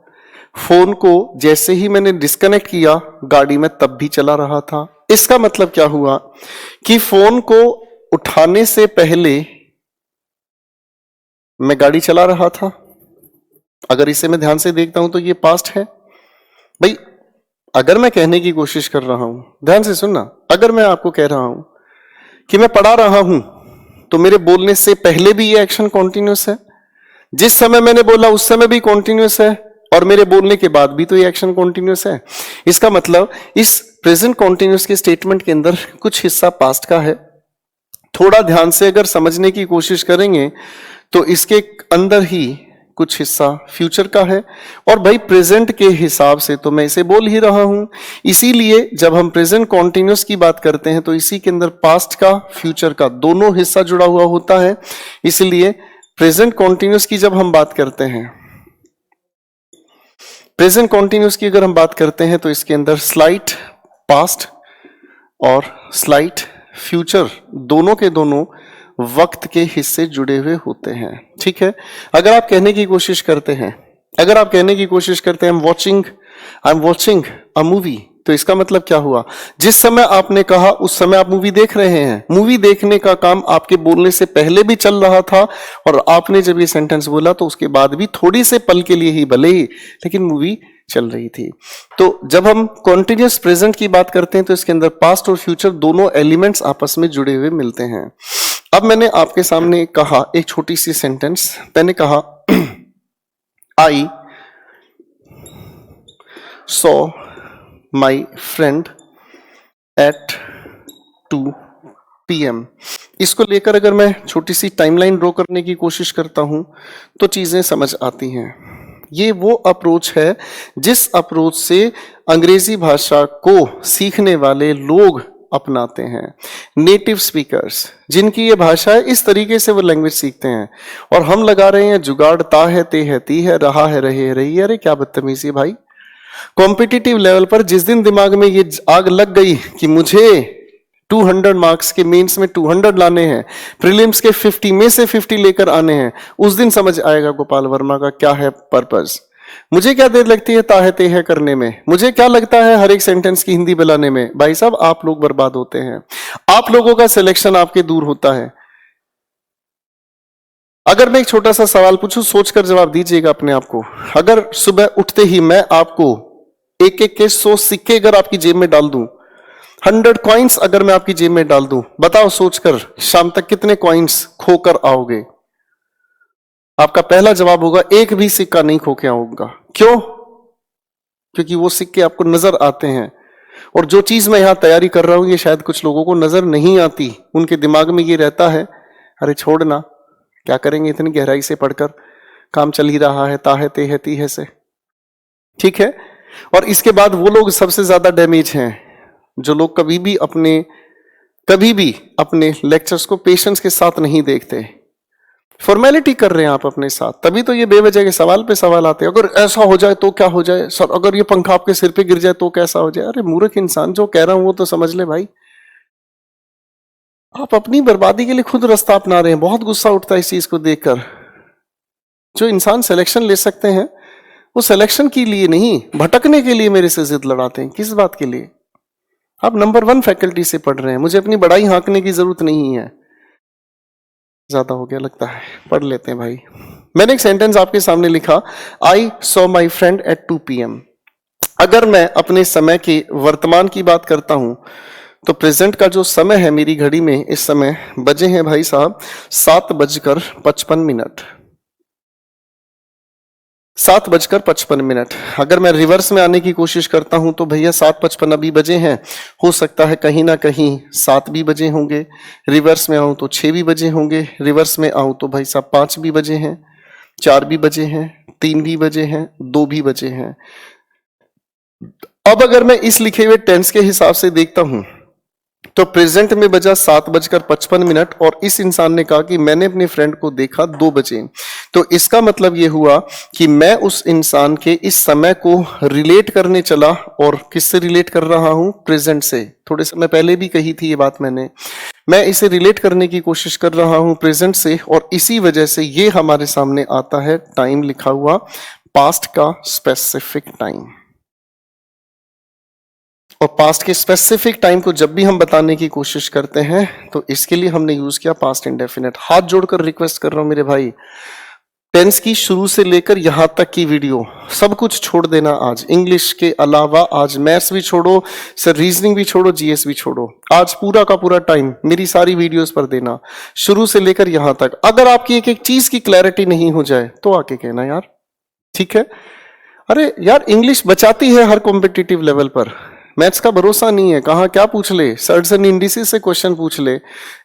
फोन को जैसे ही मैंने डिस्कनेक्ट किया गाड़ी में तब भी चला रहा था। इसका मतलब क्या हुआ कि फोन को उठाने से पहले मैं गाड़ी चला रहा था। अगर इसे मैं ध्यान से देखता हूं तो ये पास्ट है भाई। अगर मैं कहने की कोशिश कर रहा हूं, ध्यान से सुनना, अगर मैं आपको कह रहा हूं कि मैं पढ़ा रहा हूं तो मेरे बोलने से पहले भी ये एक्शन कॉन्टिन्यूस है, जिस समय मैंने बोला उस समय भी कॉन्टिन्यूस है, और मेरे बोलने के बाद भी तो ये एक्शन कॉन्टिन्यूस है। इसका मतलब इस प्रेजेंट कॉन्टिन्यूस के स्टेटमेंट के अंदर कुछ हिस्सा पास्ट का है। थोड़ा ध्यान से अगर समझने की कोशिश करेंगे तो इसके अंदर ही कुछ हिस्सा फ्यूचर का है, और भाई प्रेजेंट के हिसाब से तो मैं इसे बोल ही रहा हूं। इसीलिए जब हम प्रेजेंट कॉन्टिन्यूस की बात करते हैं तो इसी के अंदर पास्ट का फ्यूचर का दोनों हिस्सा जुड़ा हुआ होता है। इसलिए प्रेजेंट कॉन्टिन्यूस की जब हम बात करते हैं, प्रेजेंट कॉन्टिन्यूस की अगर हम बात करते हैं तो इसके अंदर स्लाइट पास्ट और स्लाइट फ्यूचर दोनों के दोनों वक्त के हिस्से जुड़े हुए होते हैं, ठीक है। अगर आप कहने की कोशिश करते हैं I am watching a movie, तो इसका मतलब क्या हुआ, जिस समय आपने कहा उस समय आप मूवी देख रहे हैं। मूवी देखने का काम आपके बोलने से पहले भी चल रहा था, और आपने जब ये सेंटेंस बोला तो उसके बाद भी थोड़ी से पल के लिए ही भले ही, लेकिन मूवी चल रही थी। तो जब हम कॉन्टिन्यूस प्रेजेंट की बात करते हैं तो इसके अंदर पास्ट और फ्यूचर दोनों एलिमेंट्स आपस में जुड़े हुए मिलते हैं। अब मैंने आपके सामने कहा एक छोटी सी सेंटेंस, मैंने कहा I saw my friend at 2 PM। इसको लेकर अगर मैं छोटी सी टाइमलाइन ड्रॉ करने की कोशिश करता हूं तो चीजें समझ आती हैं। ये वो अप्रोच है जिस अप्रोच से अंग्रेजी भाषा को सीखने वाले लोग अपनाते हैं, नेटिव स्पीकर्स जिनकी ये भाषा है, इस तरीके से वो लैंग्वेज सीखते हैं। और हम लगा रहे हैं जुगाड़, ता है ते है ती है, रहा है रहे है रही है। अरे क्या बदतमीजी है भाई। कॉम्पिटिटिव लेवल पर जिस दिन दिमाग में ये आग लग गई कि मुझे 200 मार्क्स के मेंस में 200 लाने हैं, प्रीलिम्स के 50 में से 50 लेकर आने हैं, उस दिन समझ आएगा गोपाल वर्मा का क्या है पर्पस। मुझे क्या देर लगती है ताहे ते है करने में, मुझे क्या लगता है हर एक सेंटेंस की हिंदी बनाने में। भाई साहब आप लोग बर्बाद होते हैं, आप लोगों का सिलेक्शन आपके दूर होता है। अगर मैं एक छोटा सा सवाल पूछूं, सोचकर जवाब दीजिएगा अपने आप को। अगर सुबह उठते ही मैं आपको एक एक के 100 सिक्के अगर आपकी जेब में डाल दूं, 100 कॉइन्स अगर मैं आपकी जेब में डाल दूं, बताओ सोचकर शाम तक कितने कॉइन्स खोकर आओगे। आपका पहला जवाब होगा एक भी सिक्का नहीं खो के आऊंगा। क्यों? क्योंकि वो सिक्के आपको नजर आते हैं। और जो चीज मैं यहां तैयारी कर रहा हूं ये शायद कुछ लोगों को नजर नहीं आती, उनके दिमाग में ये रहता है अरे छोड़ना, क्या करेंगे इतनी गहराई से पढ़कर, काम चल ही रहा है, ताहे ते है ती है से। ठीक है। और इसके बाद वो लोग सबसे ज्यादा डैमेज हैं जो लोग कभी भी अपने लेक्चर्स को पेशेंस के साथ नहीं देखते, फॉर्मेलिटी कर रहे हैं आप अपने साथ। तभी तो ये बेवजह के सवाल पे सवाल आते हैं। अगर ऐसा हो जाए तो क्या हो जाए सर, अगर ये पंखा आपके सिर पे गिर जाए तो कैसा हो जाए। अरे मूर्ख इंसान, जो कह रहा हूं वो तो समझ ले भाई। आप अपनी बर्बादी के लिए खुद रास्ता अपना रहे हैं। बहुत गुस्सा उठता है इस चीज को देखकर। जो इंसान सिलेक्शन ले सकते हैं वो सिलेक्शन के लिए नहीं, भटकने के लिए मेरे से जिद लड़ाते हैं। किस बात के लिए? आप नंबर 1 फैकल्टी से पढ़ रहे हैं, मुझे अपनी बड़ाई हाँकने की जरूरत नहीं है। ज्यादा हो गया लगता है, पढ़ लेते हैं भाई। मैंने एक सेंटेंस आपके सामने लिखा, I saw my friend at 2 PM। अगर मैं अपने समय के वर्तमान की बात करता हूं तो प्रेजेंट का जो समय है मेरी घड़ी में इस समय बजे हैं भाई साहब 7:55। 7:55। अगर मैं रिवर्स में आने की कोशिश करता हूं तो भैया 7:55 अभी बजे हैं, हो सकता है कहीं ना कहीं 7 भी बजे होंगे। रिवर्स में आऊं तो 6 भी बजे होंगे, रिवर्स में आऊं तो भाई साहब 5 भी बजे हैं, 4 भी बजे हैं, 3 भी बजे हैं, 2 भी बजे हैं। अब अगर मैं इस लिखे हुए टेंस के हिसाब से देखता हूं तो प्रेजेंट में बजा 7:55 और इस इंसान ने कहा कि मैंने अपने फ्रेंड को देखा 2 बजे। तो इसका मतलब यह हुआ कि मैं उस इंसान के इस समय को रिलेट करने चला। और किससे रिलेट कर रहा हूं? प्रेजेंट से। थोड़े समय पहले भी कही थी ये बात मैंने। मैं इसे रिलेट करने की कोशिश कर रहा हूं प्रेजेंट से, और इसी वजह से ये हमारे सामने आता है टाइम लिखा हुआ, पास्ट का स्पेसिफिक टाइम। और पास्ट के स्पेसिफिक टाइम को जब भी हम बताने की कोशिश करते हैं तो इसके लिए हमने यूज किया पास्ट इंडेफिनिट। हाथ जोड़कर रिक्वेस्ट कर रहा हूं मेरे भाई, टेंस की शुरू से लेकर यहां तक की वीडियो सब कुछ छोड़ देना आज। इंग्लिश के अलावा आज मैथ्स भी छोड़ो, सर रीजनिंग भी छोड़ो, जीएस भी छोड़ो। आज पूरा का पूरा टाइम मेरी सारी वीडियोस पर देना, शुरू से लेकर यहां तक। अगर आपकी एक एक चीज की क्लैरिटी नहीं हो जाए तो आके कहना यार, ठीक है। अरे यार इंग्लिश बचाती है हर कॉम्पिटिटिव लेवल पर, मैथ्स का भरोसा नहीं है। कहाँ क्या पूछ ले, सर्ट्स एंड इंडिसेस से क्वेश्चन पूछ ले,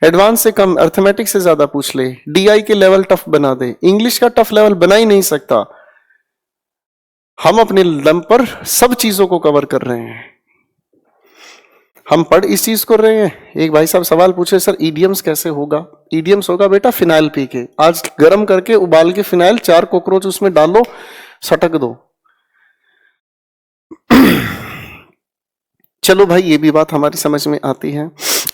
एडवांस से कम, अर्थमेटिक्स से ज्यादा पूछ ले, डीआई के लेवल टफ बना दे। इंग्लिश का टफ लेवल बना ही नहीं सकता। हम अपने दम पर सब चीजों को कवर कर रहे हैं। हम पढ़ इस चीज को रहे हैं। एक भाई साहब सवाल पूछे, सर ईडियम्स कैसे होगा? ईडियम्स होगा बेटा फिनाइल पी के, आज गर्म करके उबाल के फिनाइल, 4 कॉकरोच उसमें डालो, सटक दो। चलो भाई ये भी बात हमारी समझ में आती है।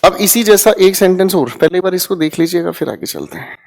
अब इसी जैसा एक सेंटेंस और, पहले बार इसको देख लीजिएगा फिर आगे चलते हैं।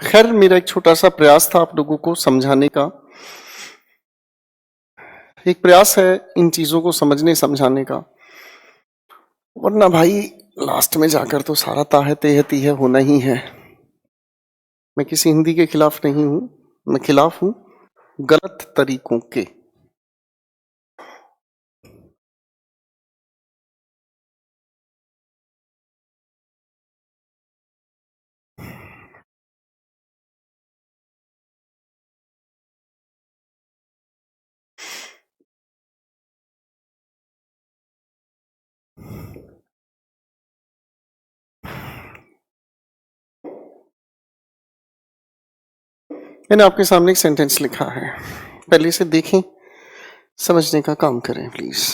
खैर मेरा एक छोटा सा प्रयास था आप लोगों को समझाने का, एक प्रयास है इन चीजों को समझने समझाने का, वरना भाई लास्ट में जाकर तो सारा ताहे तेह तीह होना ही है। मैं किसी हिंदी के खिलाफ नहीं हूं, मैं खिलाफ हूं गलत तरीकों के। मैंने आपके सामने एक सेंटेंस लिखा है, पहले से देखें, समझने का काम करें प्लीज।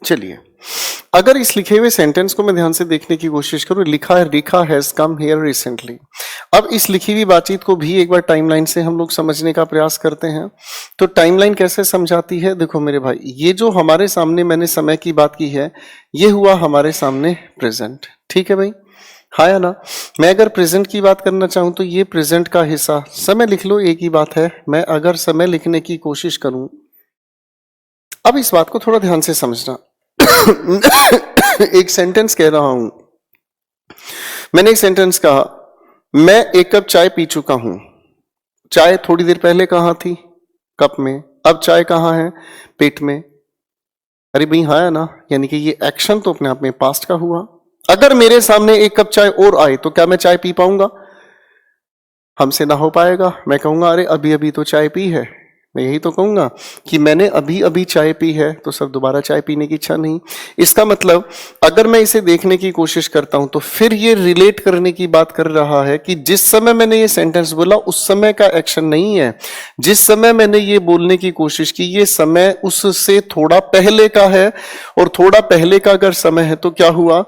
चलिए, अगर इस लिखे हुए सेंटेंस को मैं ध्यान से देखने की कोशिश करूं, लिखा है रेखा हैज कम हियर रिसेंटली। अब इस लिखी हुई बातचीत को भी एक बार टाइमलाइन से हम लोग समझने का प्रयास करते हैं। तो टाइमलाइन कैसे समझाती है? देखो मेरे भाई, ये जो हमारे सामने मैंने समय की बात की है, ये हुआ हमारे सामने प्रेजेंट। ठीक है भाई, हाँ या ना? मैं अगर प्रेजेंट की बात करना चाहूं तो ये प्रेजेंट का हिस्सा, समय लिख लो एक ही बात है। मैं अगर समय लिखने की कोशिश करूं, अब इस बात को थोड़ा ध्यान से समझना। एक सेंटेंस कह रहा हूं, मैंने एक सेंटेंस कहा, मैं एक कप चाय पी चुका हूं। चाय थोड़ी देर पहले कहां थी? कप में। अब चाय कहां है? पेट में। अरे भाई हाँ है ना? यानी कि ये एक्शन तो अपने आप में पास्ट का हुआ। अगर मेरे सामने एक कप चाय और आए तो क्या मैं चाय पी पाऊंगा? हमसे ना हो पाएगा। मैं कहूंगा अरे अभी अभी तो चाय पी है। मैं यही तो कहूंगा कि मैंने अभी अभी चाय पी है, तो सर दोबारा चाय पीने की इच्छा नहीं। इसका मतलब अगर मैं इसे देखने की कोशिश करता हूं तो फिर ये रिलेट करने की बात कर रहा है कि जिस समय मैंने ये सेंटेंस बोला उस समय का एक्शन नहीं है। जिस समय मैंने ये बोलने की कोशिश की, ये समय उससे थोड़ा पहले का है, और थोड़ा पहले का अगर समय है तो क्या हुआ?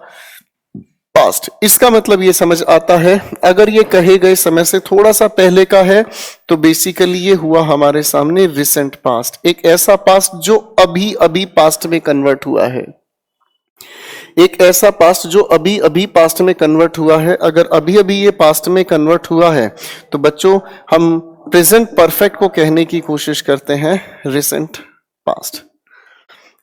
पास्ट। इसका मतलब ये समझ आता है, अगर ये कहे गए समय से थोड़ा सा पहले का है तो बेसिकली ये हुआ हमारे सामने रिसेंट पास्ट, एक ऐसा पास्ट जो अभी अभी पास्ट में कन्वर्ट हुआ है। एक ऐसा पास्ट जो अभी अभी पास्ट में कन्वर्ट हुआ है। अगर अभी अभी ये पास्ट में कन्वर्ट हुआ है तो बच्चों हम प्रेजेंट परफेक्ट को कहने की कोशिश करते हैं रिसेंट पास्ट।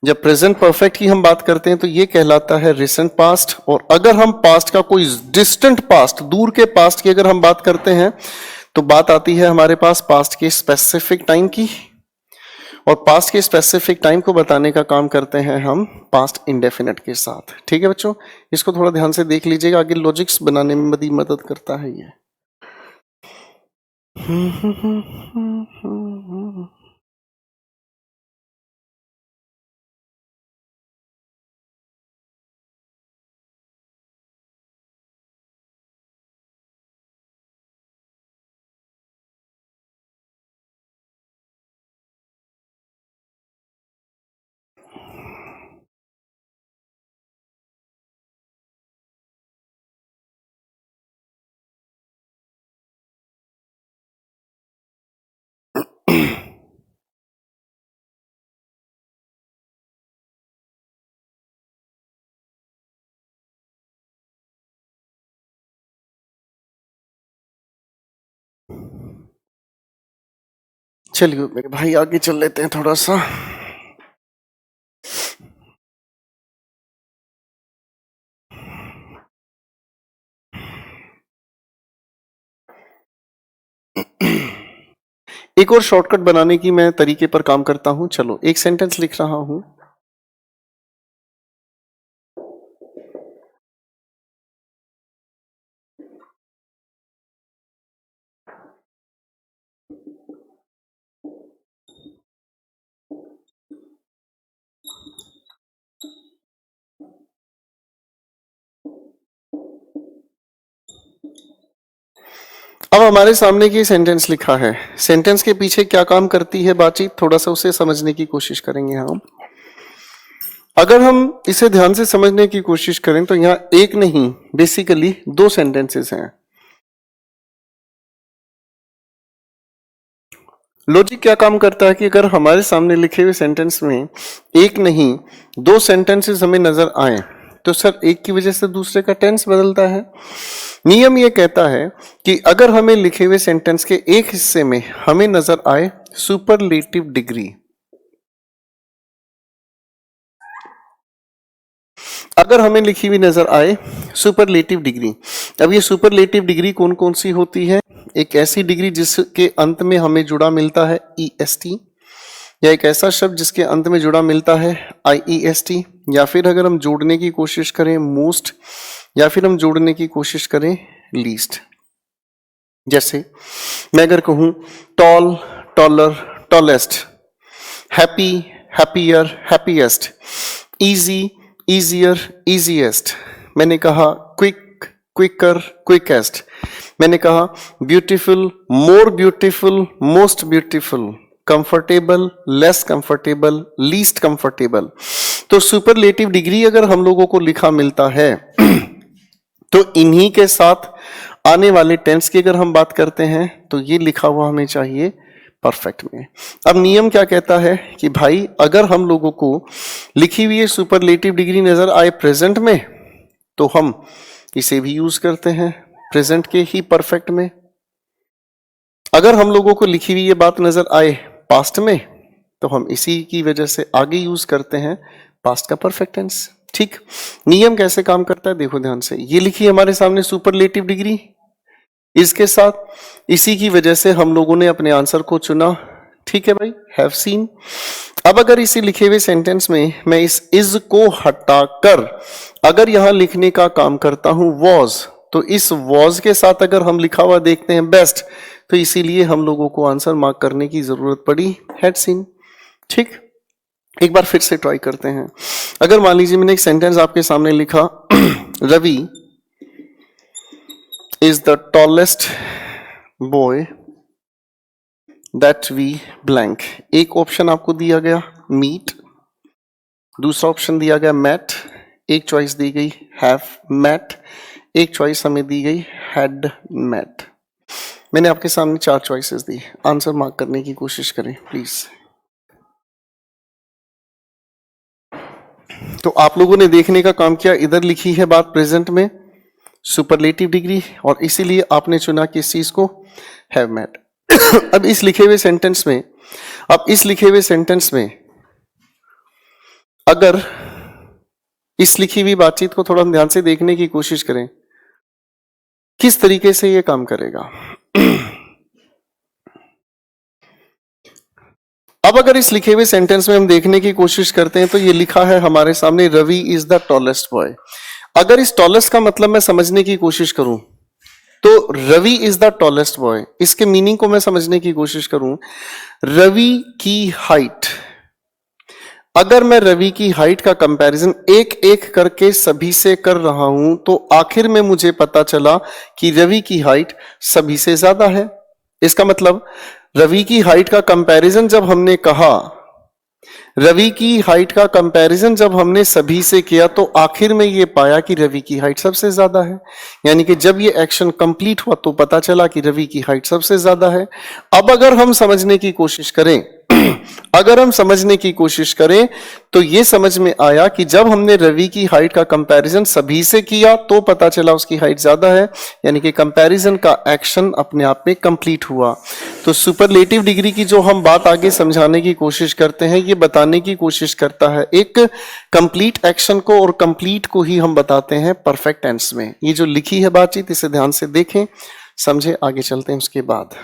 जब प्रेजेंट परफेक्ट की हम बात करते हैं तो ये कहलाता है रिसेंट पास्ट। और अगर हम पास्ट का कोई डिस्टेंट पास्ट, दूर के पास्ट की अगर हम बात करते हैं तो बात आती है हमारे पास पास्ट के स्पेसिफिक टाइम की, और पास्ट के स्पेसिफिक टाइम को बताने का काम करते हैं हम पास्ट इंडेफिनिट के साथ। ठीक है बच्चों, इसको थोड़ा ध्यान से देख लीजिएगा, आगे लॉजिक्स बनाने में बड़ी मदद करता है ये। चलिए मेरे भाई आगे चल लेते हैं थोड़ा सा। एक और शॉर्टकट बनाने की मैं तरीके पर काम करता हूं। चलो एक सेंटेंस लिख रहा हूं। अब हमारे सामने की सेंटेंस लिखा है। सेंटेंस के पीछे क्या काम करती है बातचीत, थोड़ा सा उसे समझने की कोशिश करेंगे हम। अगर हम इसे ध्यान से समझने की कोशिश करें तो यहाँ एक नहीं बेसिकली दो सेंटेंसेस हैं। लॉजिक क्या काम करता है कि अगर हमारे सामने लिखे हुए सेंटेंस में एक नहीं दो सेंटेंसेस हमें नजर आए तो सर एक की वजह से दूसरे का टेंस बदलता है। नियम ये कहता है कि अगर हमें लिखे हुए सेंटेंस के एक हिस्से में हमें नजर आए सुपरलेटिव डिग्री, अगर हमें लिखी हुई नजर आए सुपरलेटिव डिग्री। अब ये सुपरलेटिव डिग्री कौन कौन सी होती है? एक ऐसी डिग्री जिसके अंत में हमें जुड़ा मिलता है EST, या एक ऐसा शब्द जिसके अंत में जुड़ा मिलता है IEST, या फिर अगर हम जोड़ने की कोशिश करें मोस्ट, या फिर हम जोड़ने की कोशिश करें लीस्ट। जैसे मैं अगर कहूं tall, taller, tallest, happy, happier, happiest, easy, easier, easiest, मैंने कहा क्विक, क्विकर, क्विकेस्ट, मैंने कहा beautiful, more beautiful, most beautiful, comfortable, less comfortable, least comfortable. तो सुपरलेटिव डिग्री अगर हम लोगों को लिखा मिलता है तो इन्हीं के साथ आने वाले टेंस की अगर हम बात करते हैं तो ये लिखा हुआ हमें चाहिए परफेक्ट में। अब नियम क्या कहता है कि भाई अगर हम लोगों को लिखी हुई सुपरलेटिव डिग्री नजर आए प्रेजेंट में तो हम इसे भी यूज करते हैं प्रेजेंट के ही परफेक्ट में। अगर हम लोगों को लिखी हुई ये बात नजर आए पास्ट में तो हम इसी की वजह से आगे यूज करते हैं पास्ट का परफेक्ट टेंस। ठीक, नियम कैसे काम करता है देखो ध्यान से। ये लिखी हमारे सामने सुपरलेटिव डिग्री, इसके साथ इसी की वजह से हम लोगों ने अपने आंसर को चुना। ठीक है भाई, हैव सीन। अब अगर इसी लिखे हुए सेंटेंस में मैं इस इज को हटाकर अगर यहां लिखने का काम करता हूं वॉज, तो इस वॉज के साथ अगर हम लिखा हुआ देखते हैं बेस्ट, तो इसीलिए हम लोगों को आंसर मार्क करने की जरूरत पड़ी हैड सीन। ठीक, एक बार फिर से ट्राई करते हैं। अगर मान लीजिए मैंने एक सेंटेंस आपके सामने लिखा Ravi is the tallest boy that we blank। एक ऑप्शन आपको दिया गया meet, दूसरा ऑप्शन दिया गया met, एक चॉइस दी गई have met, एक चॉइस हमें दी गई had met। मैंने आपके सामने चार चॉइसेस दी, आंसर मार्क करने की कोशिश करें प्लीज। तो आप लोगों ने देखने का काम किया, इधर लिखी है बात प्रेजेंट में सुपरलेटिव डिग्री और इसीलिए आपने चुना किस चीज को, हैव मेट। अब इस लिखे हुए सेंटेंस में अगर इस लिखी हुई बातचीत को थोड़ा ध्यान से देखने की कोशिश करें किस तरीके से ये काम करेगा। अब अगर इस लिखे हुए सेंटेंस में हम देखने की कोशिश करते हैं तो ये लिखा है हमारे सामने Ravi is the tallest boy. अगर इस टॉलेस्ट का मतलब मैं समझने की कोशिश करूं तो Ravi is the tallest boy, इसके मीनिंग को मैं समझने की कोशिश करूं, रवि की हाइट, अगर मैं रवि की हाइट का कंपैरिजन एक एक करके सभी से कर रहा हूं तो आखिर में मुझे पता चला कि रवि की हाइट सभी से ज्यादा है। इसका मतलब रवि की हाइट का कंपैरिजन जब हमने कहा, रवि की हाइट का कंपैरिजन जब हमने सभी से किया तो आखिर में ये पाया कि रवि की हाइट सबसे ज्यादा है। यानी कि जब ये एक्शन कंप्लीट हुआ तो पता चला कि रवि की हाइट सबसे ज्यादा है। अब अगर हम समझने की कोशिश करें अगर हम समझने की कोशिश करें तो ये समझ में आया कि जब हमने रवि की हाइट का कंपैरिजन सभी से किया तो पता चला उसकी हाइट ज्यादा है, यानी कि कंपैरिजन का एक्शन अपने आप में कंप्लीट हुआ। तो सुपरलेटिव डिग्री की जो हम बात आगे समझाने की कोशिश करते हैं, ये बताने की कोशिश करता है एक कंप्लीट एक्शन को, और कंप्लीट को ही हम बताते हैं परफेक्ट टेंस में। ये जो लिखी है बातचीत, इसे ध्यान से देखें, समझे, आगे चलते हैं उसके बाद।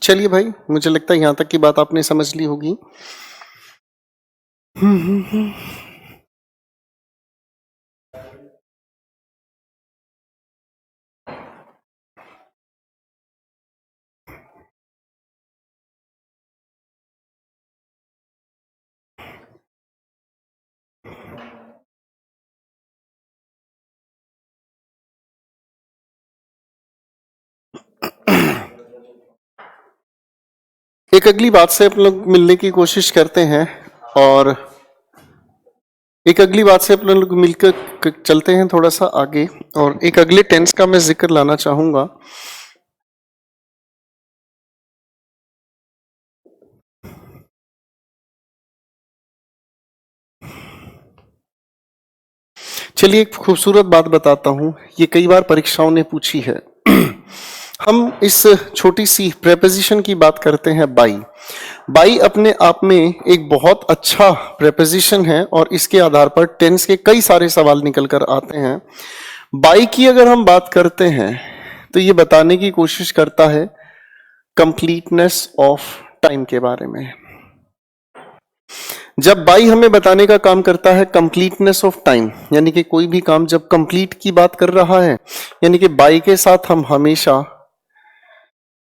चलिए भाई, मुझे लगता है यहां तक की बात आपने समझ ली होगी। एक अगली बात से अपन लोग मिलने की कोशिश करते हैं, और एक अगली बात से अपन लोग मिलकर चलते हैं थोड़ा सा आगे, और एक अगले टेंस का मैं जिक्र लाना चाहूंगा। चलिए एक खूबसूरत बात बताता हूं, ये कई बार परीक्षाओं ने पूछी है। हम इस छोटी सी प्रेपोजिशन की बात करते हैं, बाई। बाई अपने आप में एक बहुत अच्छा प्रेपोजिशन है, और इसके आधार पर टेंस के कई सारे सवाल निकल कर आते हैं। बाई की अगर हम बात करते हैं तो ये बताने की कोशिश करता है कंप्लीटनेस ऑफ टाइम के बारे में। जब बाई हमें बताने का काम करता है कंप्लीटनेस ऑफ टाइम, यानी कि कोई भी काम जब कंप्लीट की बात कर रहा है, यानी कि बाई के साथ हम हमेशा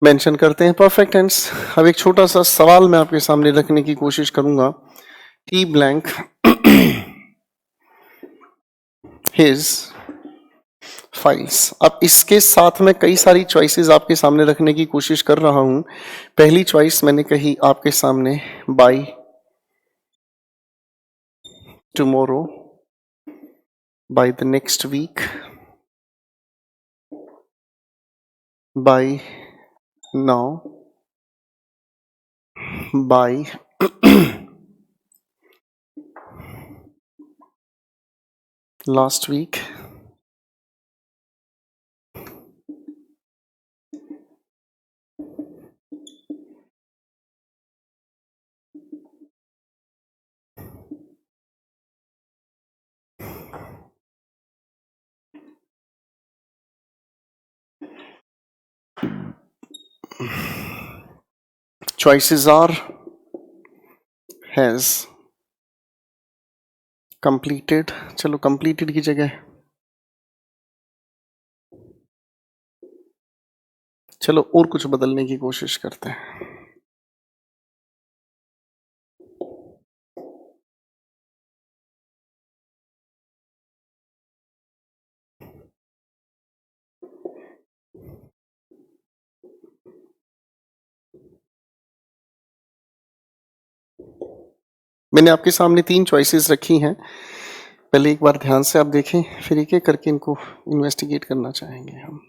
मेंशन करते हैं परफेक्ट टेंस। अब एक छोटा सा सवाल मैं आपके सामने रखने की कोशिश करूंगा। T blank his files. अब इसके साथ में कई सारी चॉइसेस आपके सामने रखने की कोशिश कर रहा हूं। पहली चॉइस मैंने कही आपके सामने by tomorrow, by the next week, by now, by last week, choices are has completed। चलो completed की जगह चलो और कुछ बदलने की कोशिश करते हैं। मैंने आपके सामने 3 चॉइसेस रखी हैं। पहले एक बार ध्यान से आप देखें, फिर एक-एक करके इनको इन्वेस्टिगेट करना चाहेंगे हम।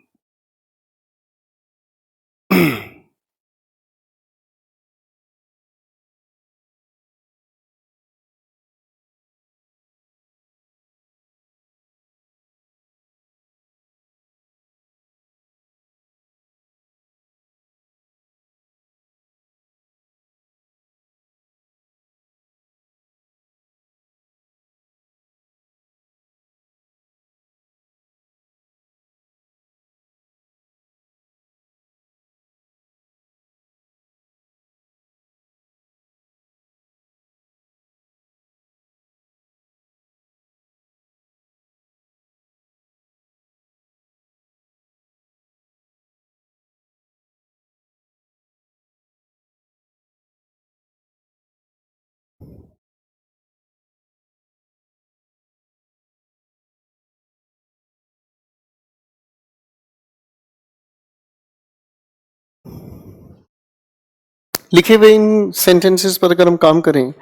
लिखे हुए इन सेंटेंसेस पर अगर हम काम करें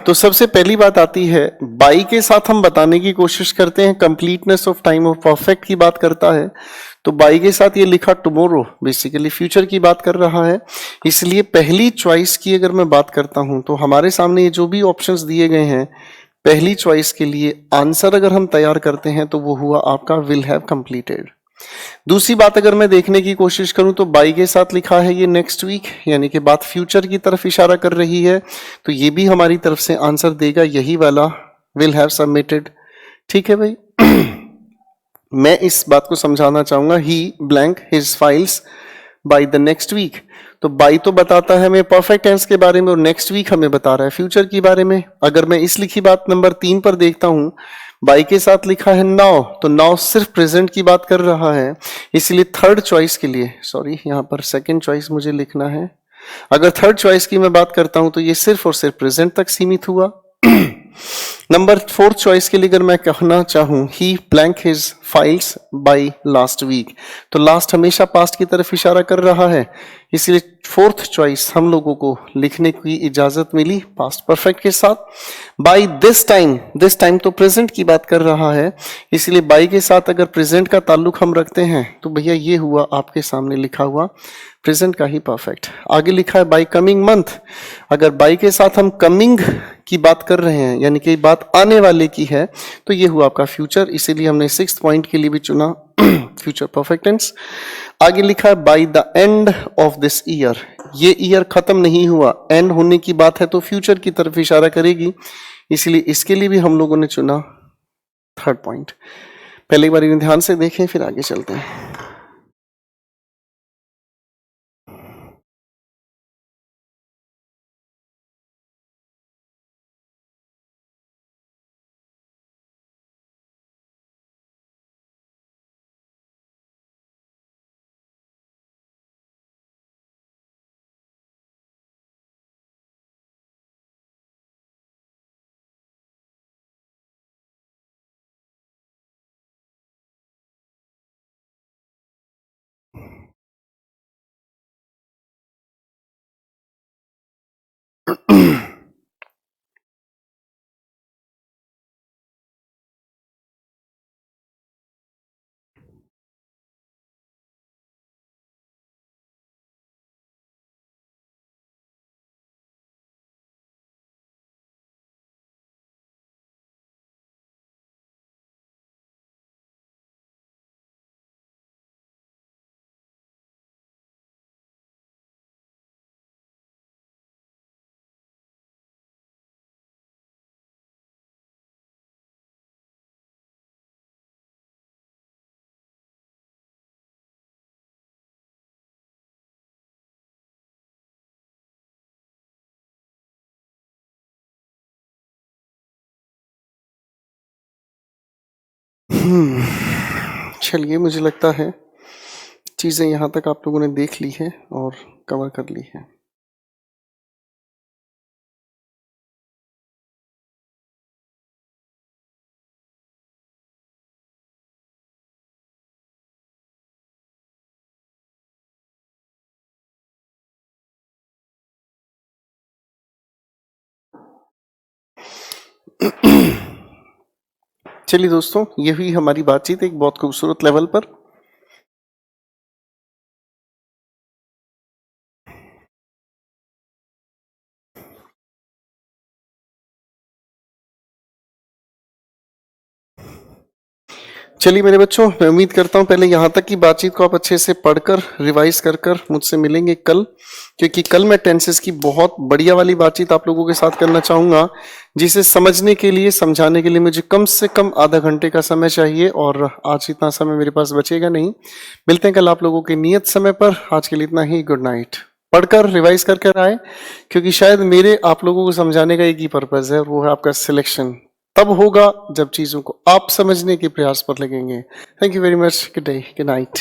तो सबसे पहली बात आती है, बाई के साथ हम बताने की कोशिश करते हैं completeness of time of perfect की बात करता है। तो बाई के साथ ये लिखा टुमारो बेसिकली फ्यूचर की बात कर रहा है। इसलिए पहली चॉइस की अगर मैं बात करता हूं तो हमारे सामने ये जो भी ऑप्शंस दिए गए हैं, पहली चॉइस के लिए आंसर अगर हम तैयार करते हैं तो वो हुआ आपका विल हैव कंप्लीटेड। दूसरी बात अगर मैं देखने की कोशिश करूं तो बाई के साथ लिखा है ये नेक्स्ट वीक, यानी कि बात फ्यूचर की तरफ इशारा कर रही है। तो ये भी हमारी तरफ से आंसर देगा यही वाला विल हैव सबमिटेड। ठीक है भाई। मैं इस बात को समझाना चाहूंगा, he blank his files by the next week. तो बाई तो बताता है हमें परफेक्ट टेंस के बारे में और नेक्स्ट वीक हमें बता रहा है फ्यूचर के बारे में। अगर मैं इस लिखी बात नंबर 3 पर देखता हूं, बाई के साथ लिखा है नाउ, तो नाउ सिर्फ प्रेजेंट की बात कर रहा है। इसलिए थर्ड चॉइस के लिए, सॉरी यहां पर सेकंड चॉइस मुझे लिखना है। अगर थर्ड चॉइस की मैं बात करता हूं तो ये सिर्फ और सिर्फ प्रेजेंट तक सीमित हुआ। नंबर फोर्थ चॉइस के लिए अगर मैं कहना चाहूं, he blank his files by last week, तो लास्ट हमेशा पास्ट की तरफ इशारा कर रहा है। इसलिए फोर्थ चॉइस हम लोगों को लिखने की इजाजत मिली पास्ट परफेक्ट के साथ। बाय दिस टाइम तो प्रेजेंट की बात कर रहा है। इसलिए बाय के साथ अगर प्रेजेंट का ताल्लुक हम रखते हैं तो भैया ये हुआ आपके सामने लिखा हुआ प्रेजेंट का ही परफेक्ट। आगे लिखा है बाय कमिंग मंथ। अगर बाय के साथ हम कमिंग की बात कर रहे हैं, यानी कि बात आने वाले की है, तो ये हुआ आपका फ्यूचर। इसीलिए हमने 6th पॉइंट के लिए भी चुना फ्यूचर परफेक्ट टेंस। आगे लिखा है by the end of this year. ये ईयर खत्म नहीं हुआ, एंड होने की बात है तो फ्यूचर की तरफ इशारा करेगी। इसलिए इसके लिए भी हम लोगों ने चुना थर्ड पॉइंट। पहले बार इन्हें ध्यान से देखें, फिर आगे चलते हैं। चलिए, मुझे लगता है चीजें यहाँ तक आप लोगों ने देख ली है और कवर कर ली है। चलिए दोस्तों, ये हुई हमारी बातचीत एक बहुत खूबसूरत लेवल पर। चलिए मेरे बच्चों, मैं उम्मीद करता हूँ पहले यहाँ तक की बातचीत को आप अच्छे से पढ़कर रिवाइज कर मुझसे मिलेंगे कल, क्योंकि कल मैं टेंसेस की बहुत बढ़िया वाली बातचीत आप लोगों के साथ करना चाहूंगा, जिसे समझने के लिए, समझाने के लिए मुझे कम से कम आधा घंटे का समय चाहिए, और आज इतना समय मेरे पास बचेगा नहीं। मिलते हैं कल आप लोगों के नियत समय पर। आज के लिए इतना ही। Good night. पढ़कर रिवाइज कर आए, क्योंकि शायद मेरे आप लोगों को समझाने का एक ही पर्पज है, और वो है आपका सिलेक्शन। तब होगा जब चीजों को आप समझने के प्रयास पर लगेंगे। Thank you very much. Good day, good night.